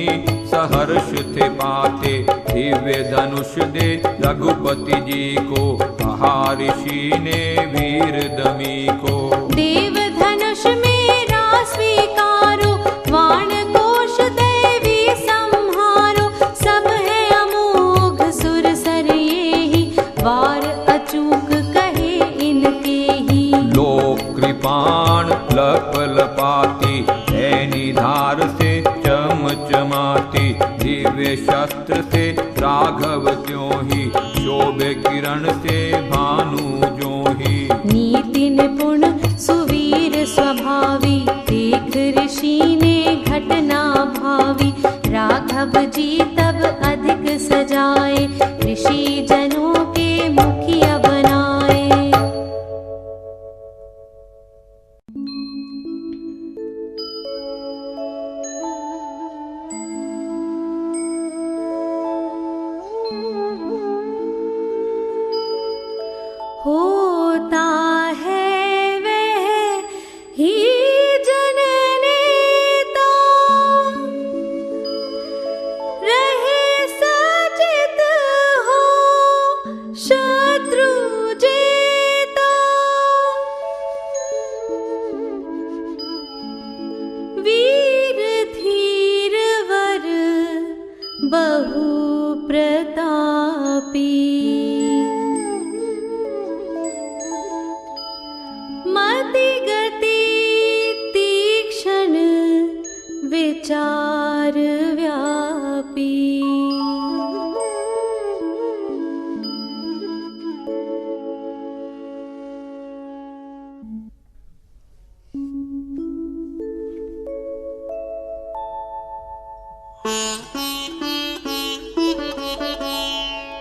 Speaker 1: सहर्ष थे पाते। दिव्य धनुष दे रघुपति जी को, कहा ऋषि ने वीर दमी को।
Speaker 2: देव धनुष मेरा स्वीकारो, वाण कोश दैवी संहारो। सब है अमोघ सुर सर ये ही, वार अचूक कहे इनके ही।
Speaker 1: लो कृपाण लप लपाती, ऐनी धार से चम चमाती। दिव्य शस्त्र से राघव त्यों ही, शोभे किरण से भानु ज्यों ही।
Speaker 2: नीति निपुण सुवीर स्वभावी, देख ऋषि ने घटना भावी। राघव जी तब अधिक सजाए, ऋषि जनों के मुखिया बनाए। होता है वह ही जननेता, रहे सचित हो शत्रु जेता। वीर धीर वर बहु प्रतापी, मति गति तीक्ष्ण विचार व्यापी।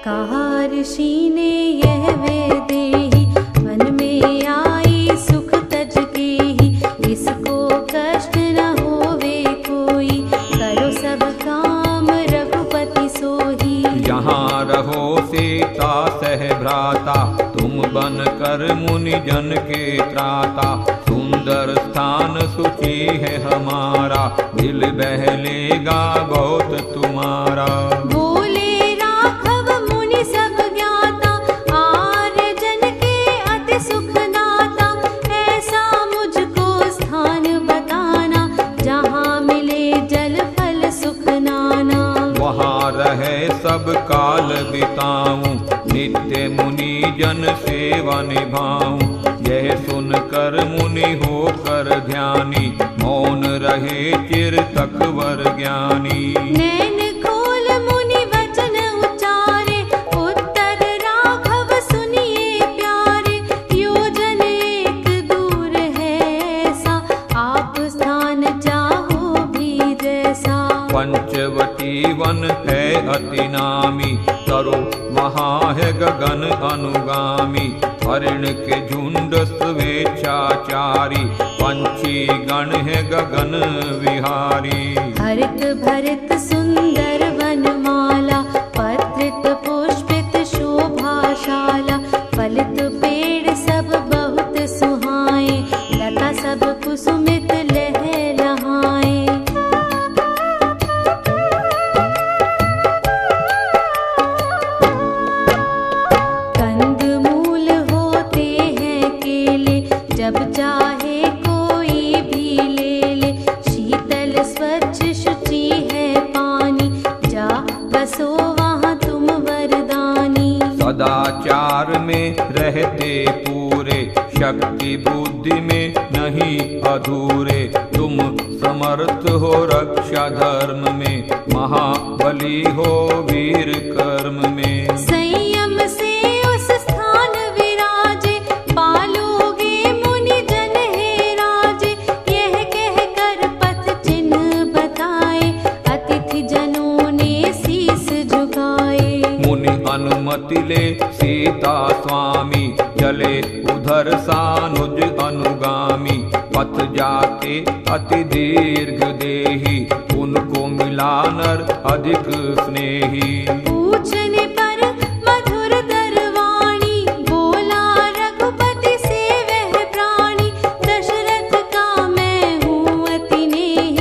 Speaker 2: कहा ऋषि ने यह वे देही, मन में आई सुख तज के ही। इसको कष्ट न होवे कोई, करो सब काम रघुपति सोही।
Speaker 1: यहाँ रहो सीता सह भ्राता, तुम बन कर मुनि जन के त्राता। सुंदर स्थान सुचि है हमारा, दिल बहलेगा बहुत तुम्हारा।
Speaker 2: बोले राघव मुनि सब ज्ञाता, आर्य जन के अति सुख नाता। ऐसा मुझको स्थान बताना, जहाँ मिले जल फल सुख नाना।
Speaker 1: वहाँ रहे सब काल बिताऊं, नित्य मुनि जन सेवा निभाऊं। यह सुन कर मुनि होकर ध्यानी, मौन रहे चिर तक वर ज्ञानी।
Speaker 2: नैन खोल मुनि वचन उचारे, उत्तर राघव सुनिए प्यारे। योजन एक दूर है ऐसा, आप स्थान चाहो भी जैसा।
Speaker 1: पंचवटी वन है अति नामी, तरो वहाँ है गगन अनुगामी। हरिण के झुंड स्वेच्छाचारी, पंछी गण है गगन विहारी।
Speaker 2: हरित भरित सुंदर वनमाला, पत्रित पुष्पित शोभाशाला। फलित पेड़ सब बहुत सुहाए, लता सब कुसुमित लहलहाए। कंद मूल होते हैं केले, जब चाहे कोई भी ले ले। शीतल स्वच्छ शुचि है पानी, जा बसो वहाँ तुम वरदानी।
Speaker 1: सदाचार में रहते पूरे, शक्ति बुद्धि में नहीं अधूरे। तुम समर्थ हो रक्षा धर्म में, महाबली हो वीर कर्म में।
Speaker 2: संयम से उस स्थान विराजे, पालोगे मुनि जन हे राजे। यह कह कर पथ चिन्ह बताए, अतिथि जनों ने शीस झुकाए।
Speaker 1: मुनि अनुमति ले सीता स्वामी, चले उधर सानुज अनुगामी। पथ जाते अति दीर्घ देही, उनको मिला नर अधिक स्नेही।
Speaker 2: पूछने पर मधुर दरवाणी, बोला रघुपति से वह प्राणी। दशरथ का मैं हूँ अति नेही,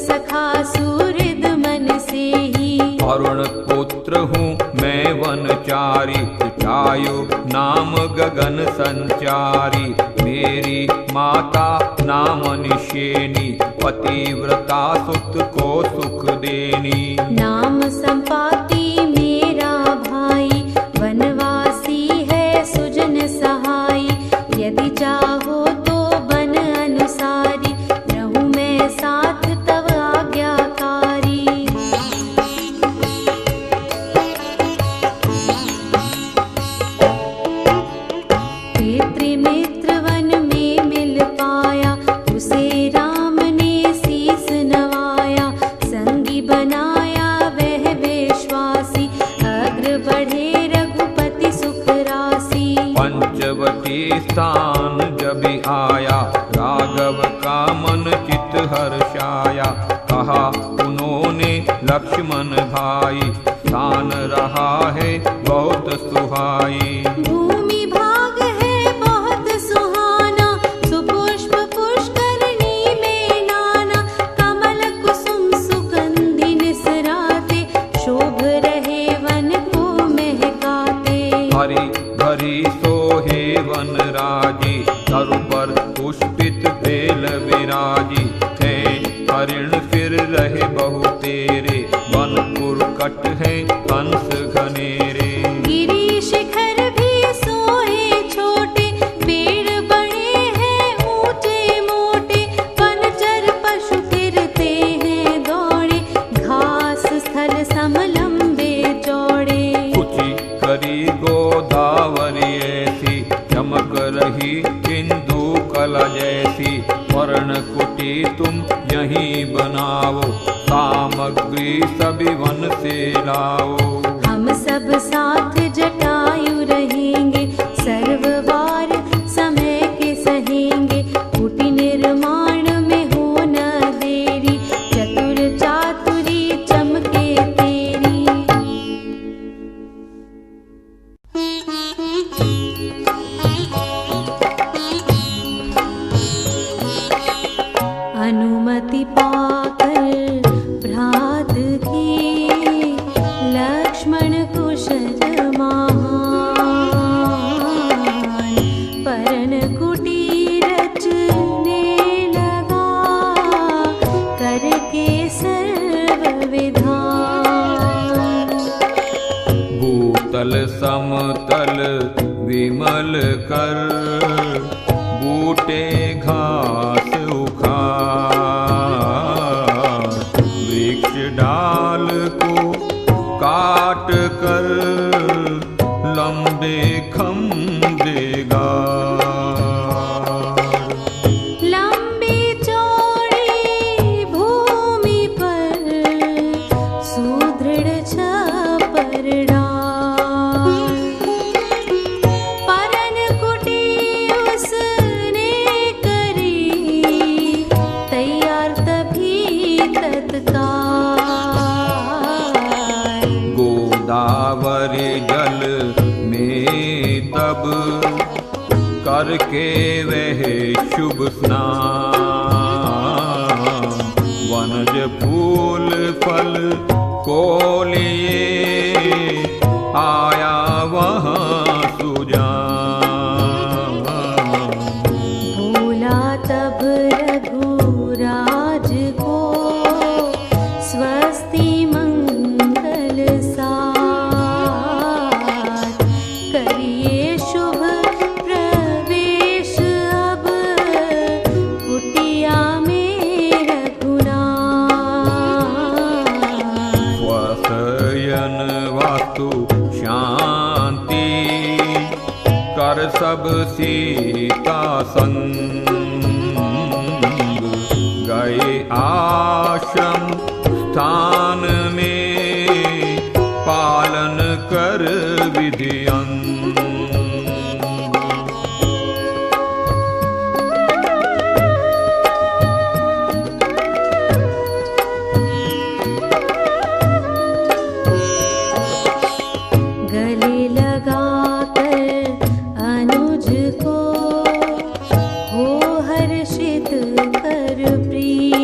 Speaker 2: सखा सुहृद मन से ही।
Speaker 1: अरुण पुत्र हूँ मैं वनचारी, चायु नाम गगन संचारी। मेरी माता नाम निशेनी, पतिव्रता सुत को सुख देनी।
Speaker 2: नाम संपाति मेरा भाई, वनवासी है सुजन सहाय। यदि चाहो तो बन अनुसारी, रहूं मैं साथ तव आज्ञाकारी। मित्र वन में मिल पाया, उसे राम ने शीस नवाया। संगी बनाया वह विश्वासी, अग्र बढ़े रघुपति सुख राशि।
Speaker 1: पंचवटी स्थान जब आया, राघव का मन चित हर्षाया। कहा उन्होंने लक्ष्मण भाई, स्थान रहा है बहुत सुहाई।
Speaker 2: भूमि भाग है बहुत सुहाना, सुपुष्प पुष्करणी में नाना। कमल कुसुम सुगंधि निसराते, शोभ रहे वन को महकाते।
Speaker 1: हरि भरी सोहे वन राजी, तरु पर पुष्पित बेल विराजी। है हरिण फिर रहे बहु तेरे, वन पुरकट है हंस घनेरे।
Speaker 2: गिरी शिखर भी सोहे छोटे, पेड़ बड़े हैं ऊंचे मोटे। वनचर पशु फिरते हैं दौड़े, घास स्थल सम लंबे चौड़े।
Speaker 1: कुची करी गोदावरी ऐसी, चमक रही इंदु कला जैसी। वर्ण कुटी तुम यहीं बनाओ, सामग्री सभी वन से लाओ।
Speaker 2: हम सब साथ जटायु रहेंगे, सर्ववार समय के सहेंगे। कुटी निर्माण में हो न देरी, चतुर चातुरी चमके तेरी। अनुमति पाकर भ्रात की, लक्ष्मण कुशल महान। परन कुटी रचने लगा, करके सर्व विधान।
Speaker 1: भूतल समतल विमल कर, बूटे घास उखाड़। वृक्ष डाल को काट कर, लंबे खंभे गाड़।
Speaker 2: लंबी चौड़ी भूमि पर, सुदृढ़ छपर डाल। परन कुटी उसने करी, तैयार तभी तत्काल।
Speaker 1: गोदावरी जल में तब, करके वह शुभ स्नान। वनज फूल फल को लिए, आया वहाँ सुजान।
Speaker 2: बोला तब रघुराज को, स्वस्ति मंगल साथ। करिए शुभ प्रवेश अब, कुटिया में रघुनाथ।
Speaker 1: वसयन वास्तु शांति, कर सब सीता संग। गए आश्रम स्थान में, पालन कर विधि अंग।
Speaker 2: गले लगाकर अनुज को, हो हर्षित कर प्रिय।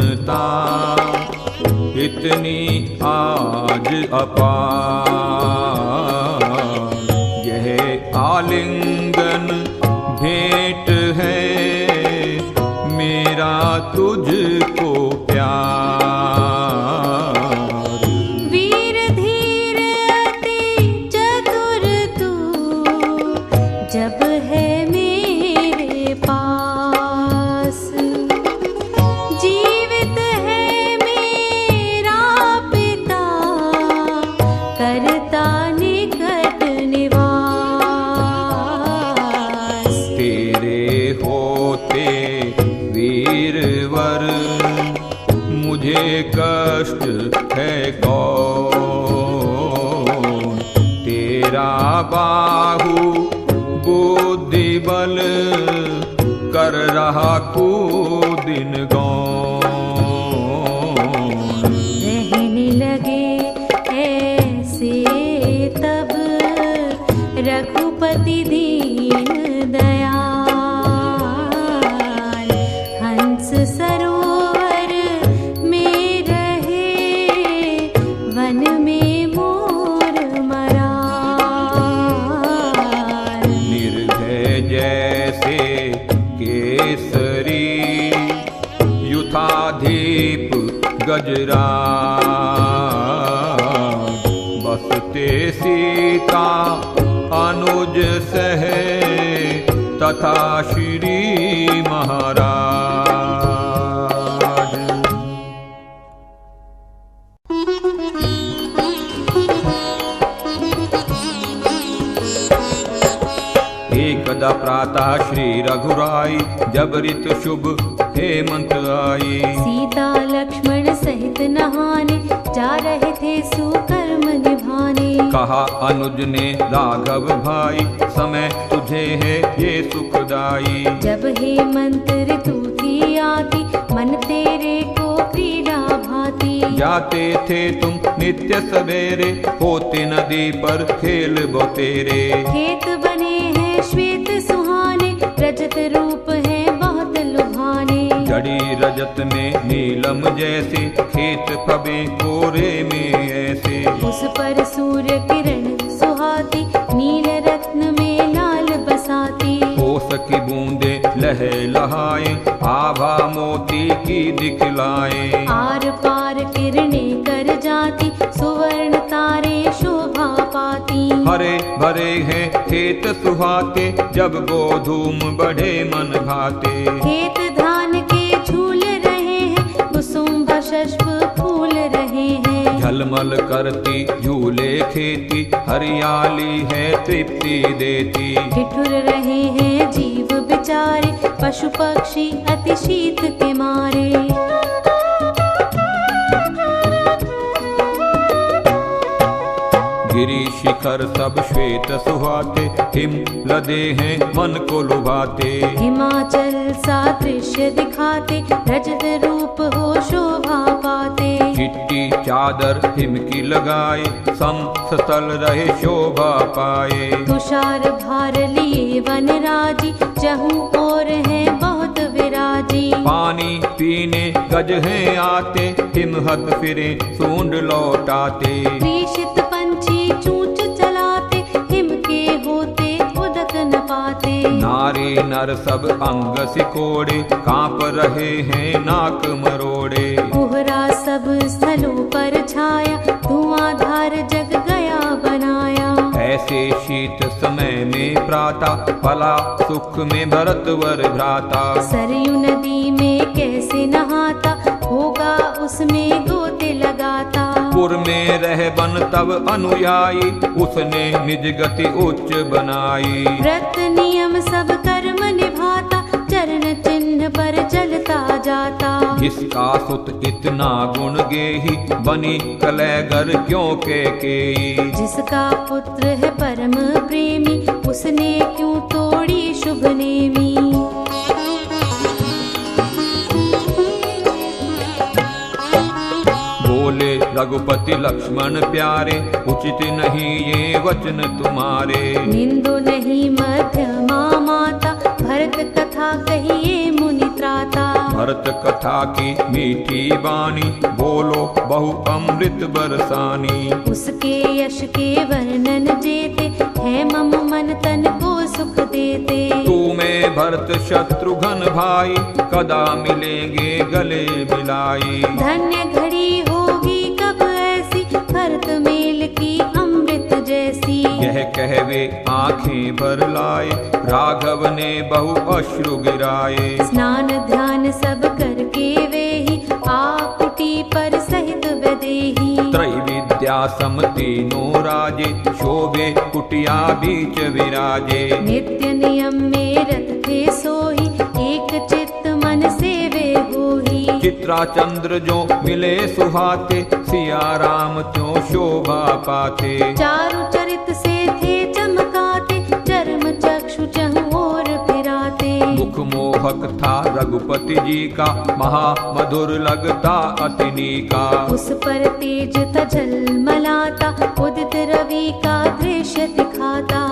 Speaker 1: पूर्णता इतनी आज अपार। यह आलिंगन भेंट है मेरा तुझको प्यार।
Speaker 2: वीर धीर अति चतुर तू जब है मेरे पास। जीवित है मेरा पिता करता निकट निवास।
Speaker 1: तेरे होते वीरवर मुझे कष्ट है कौन। तेरा बाहु बुद्धि बल कर रहा कुदिन गौन।
Speaker 2: रहने लगे ऐसे तब रघुपति दीन दयाल। हंस सरोवर में रहे वन में मोर मराल।
Speaker 1: निर्भय जैसे केसरी युथाधीप गजराज। बसते सीता अनुज सह तथा श्री महाराज। एकदा प्रातः श्री रघुराई जब ऋतु शुभ हेमंत आई।
Speaker 2: सीता लक्ष्मण सहित नहाने जा रहे थे सुकर्म निभाने।
Speaker 1: कहा अनुज ने राघव भाई समय तुझे है ये सुखदाई।
Speaker 2: जब हेमंत ऋतु थी आती मन तेरे को क्रीड़ा भाती।
Speaker 1: जाते थे तुम नित्य सवेरे होते नदी पर खेल बोतेरे।
Speaker 2: खेत बने हैं श्वेत सुहाने रजत रूप है बहुत लुभाने।
Speaker 1: जड़ी रजत में नीलम जैसे खेत फबे कोरे में ऐसे।
Speaker 2: उस पर सूर्य किरण सुहाती नील रत्न में लाल बसाती।
Speaker 1: होश की बूंदे लह लहाए आभा मोती की दिखलाए।
Speaker 2: आर पार किरणें कर जाती सुवर्ण तारे शोभा पाती।
Speaker 1: हरे भरे हैं खेत सुहाते जब गोधूम बढ़े मन भाते।
Speaker 2: खेत धान के झूल रहे हैं कुसुम शष्प फूल रहे हैं।
Speaker 1: झलमल करती झूले खेती हरियाली है तृप्ति देती।
Speaker 2: ठिठुर रहे हैं जीव बेचारे पशु पक्षी अति शीत के मारे।
Speaker 1: गिरी शिखर सब श्वेत सुहाते हिम लदे हैं मन को लुभाते।
Speaker 2: हिमाचल सा दृश्य दिखाते रजत रूप हो शोभा पाते।
Speaker 1: चिट्टी चादर हिम की लगाए समस्थल रहे शोभा पाए।
Speaker 2: तुषार भार लिए वन राजी जहूं और है बहुत विराजी।
Speaker 1: पानी पीने गज हैं आते हिमहत फिरे सूंड लौटाते।
Speaker 2: त्रिशित पंछी चूंच चलाते हिम के होते उदक न पाते।
Speaker 1: नारी नर सब अंग सिकोड़े कांप रहे हैं नाक मरोड़े।
Speaker 2: कोहरा सब स्थलों पर छाया धुआंधार जग गया बनाया।
Speaker 1: ऐसे शीत समय में प्रातः फला सुख में भरतवर भ्राता। सरयू
Speaker 2: नदी में कैसे नहाता होगा उसमें गोते लगाता।
Speaker 1: पुर में रह बन तब अनुयायी उसने निज गति उच्च बनाई।
Speaker 2: व्रत नियम सब कर्म निभाता चरण चिन्ह पर चलता जाता।
Speaker 1: जिसका सुत इतना गुण गेही बनी कलैगर क्यों केकेयी।
Speaker 2: जिसका पुत्र है परम प्रेमी उसने क्यों तोड़ी शुभ नेमी।
Speaker 1: बोले रघुपति लक्ष्मण प्यारे उचित नहीं ये वचन तुम्हारे।
Speaker 2: निंदो नहीं मध्यमा माता भरत कथा कहिए मुनि त्राता।
Speaker 1: भरत कथा की मीठी बानी, बोलो बहु अमृत बरसानी।
Speaker 2: उसके यश के वर्णन जेते, है मम मन तन को सुख देते।
Speaker 1: तू में भरत शत्रुघ्न भाई, कदा मिलेंगे गले मिलाई।
Speaker 2: धन्य घड़ी होगी कब ऐसी, भरत मेल की अमृत जैसी।
Speaker 1: यह कहवे आंखें भर लाए, राघव ने बहु अश्रु गिराए।
Speaker 2: स्नान ध्यान सब करके वे ही, आप कुटी पर सहित बदेही।
Speaker 1: त्रैविद्या सम तीनों राजे, शोभे कुटिया बीच विराजे।
Speaker 2: नित्य नियम में रत थे सोही, एक चित्त मन से वे होही।
Speaker 1: चित्रा चंद्र जो मिले सुहाते, सिया राम त्यों शोभा पाते।
Speaker 2: चारु चरित से थे चमकाते, चर्म चक्षु चहुं ओर फिराते।
Speaker 1: मुख मोहक था रघुपति जी का, महा मधुर लगता अतिनी का।
Speaker 2: उस पर तेज था झलमलाता, उदित रवि का दृश्य दिखाता।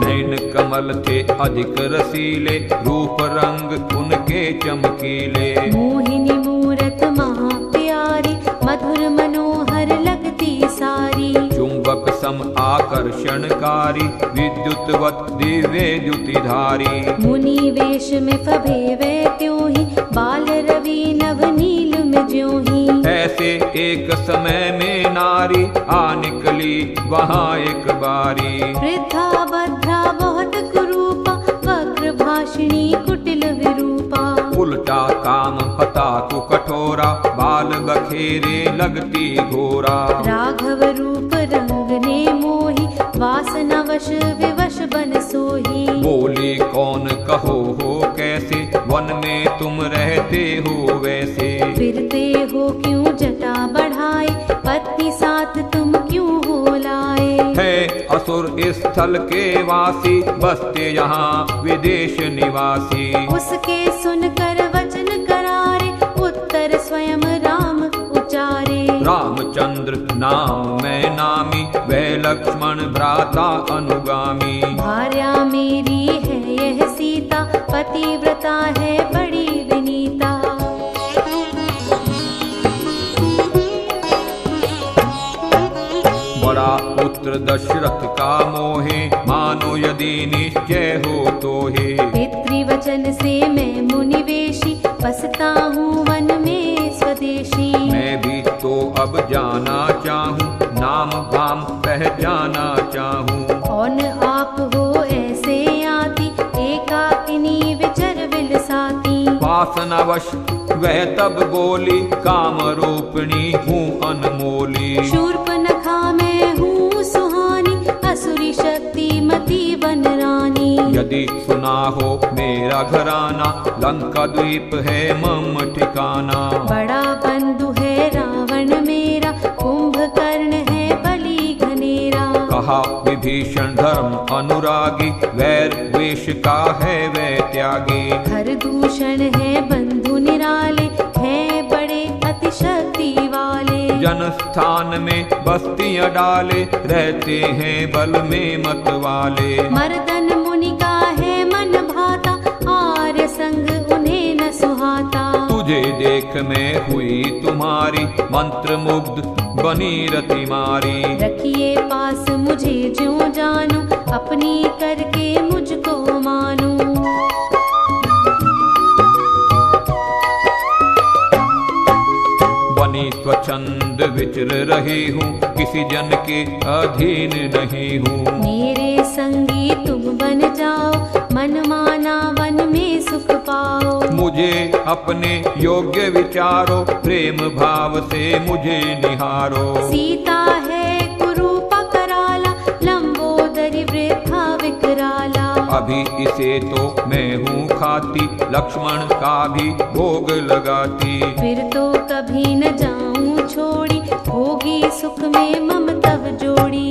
Speaker 1: नैन कमल थे अधिक रसीले, रूप रंग उनके चमकीले।
Speaker 2: मोहिनी मूरत महा प्यारी, मधुर मनोहर लगती सारी।
Speaker 1: चुंबक सम आकर्षणकारी, विद्युतवत दिव्य द्युतिधारी।
Speaker 2: मुनि वेश में फभे वे त्यों ही, बाल रवि नभ नील में ज्यों ही।
Speaker 1: ऐसे एक समय में नारी, आ निकली वहाँ एक बारी।
Speaker 2: वृद्धा भद्रा बहुत कुरूपा, वक्र भाषिणी कुटिल विरूपा।
Speaker 1: उल्टा काम पता को कठोरा, बाल बखेरे लगती घोरा।
Speaker 2: राघव रूप रंग ने मोही, वासनावश विवश बन सोही।
Speaker 1: बोली कौन कहो हो कैसे, वन में तुम रहते हो वैसे।
Speaker 2: फिरते हो क्यों जटा बढ़ाए, पत्नी साथ तुम क्यों हो लाए।
Speaker 1: है असुर स्थल के वासी, बसते यहाँ विदेश निवासी।
Speaker 2: उसके सुनकर वचन करारे, उत्तर स्वयं राम उचारे।
Speaker 1: रामचंद्र नाम मैं नामी, वह लक्ष्मण भ्राता अनुगामी।
Speaker 2: भार्या मेरी है यह सीता, पतिव्रता है बड़ी विनीता।
Speaker 1: बड़ा पुत्र दशरथ का मोहे, मानो यदि निश्चय हो तो हे।
Speaker 2: पितृवचन से मैं मुनिवेशी, बसता हूँ वन में स्वदेशी।
Speaker 1: मैं भी तो अब जाना चाहूँ, नाम वाम पहचाना चाहूँ।
Speaker 2: कौन आप हो ऐसे आती, एकाकिनी विचर विलसाती।
Speaker 1: वासनावश वह तब बोली, काम रूपिणी हूँ अनमोली।
Speaker 2: शूर्पनखा मैं हूँ सुहानी, असुरी शक्ति मती बन रानी।
Speaker 1: यदि सुना हो मेरा घराना, लंका द्वीप है मम ठिकाना।
Speaker 2: बड़ा बंधु है रावण मेरा, कुंभकर्ण है बलि घनेरा।
Speaker 1: कहा विभीषण धर्म अनुरागी, वैर द्वेष का है वह त्यागी।
Speaker 2: हर दूषण है बंधु निराले, हैं बड़े अतिशक्ति वाले।
Speaker 1: जन स्थान में बस्तियां डाले, रहते हैं बल में मत वाले।
Speaker 2: मर्दन मुनि का है मन भाता, आर्य संग उन्हें न सुहाता।
Speaker 1: तुझे देख मैं हुई तुम्हारी, मंत्र मुग्ध बनी रति मारी।
Speaker 2: रखिए पास मुझे ज्यों जानू, अपनी करके मुझको मानू।
Speaker 1: बनी स्वच्छंद विचर रही हूँ, किसी जन के अधीन नहीं हूँ।
Speaker 2: मेरे संगी तुम बन जाओ, मन माना वन में सुख पाओ।
Speaker 1: मुझे अपने योग्य विचारो, प्रेम भाव से मुझे निहारो।
Speaker 2: सीता है कुरूपा कराला, लंबोदरी वृथा विकराला।
Speaker 1: अभी इसे तो मैं हूँ खाती, लक्ष्मण का भी भोग लगाती।
Speaker 2: फिर तो कभी न जाऊं छोड़ी, होगी सुख में मम तब जोड़ी।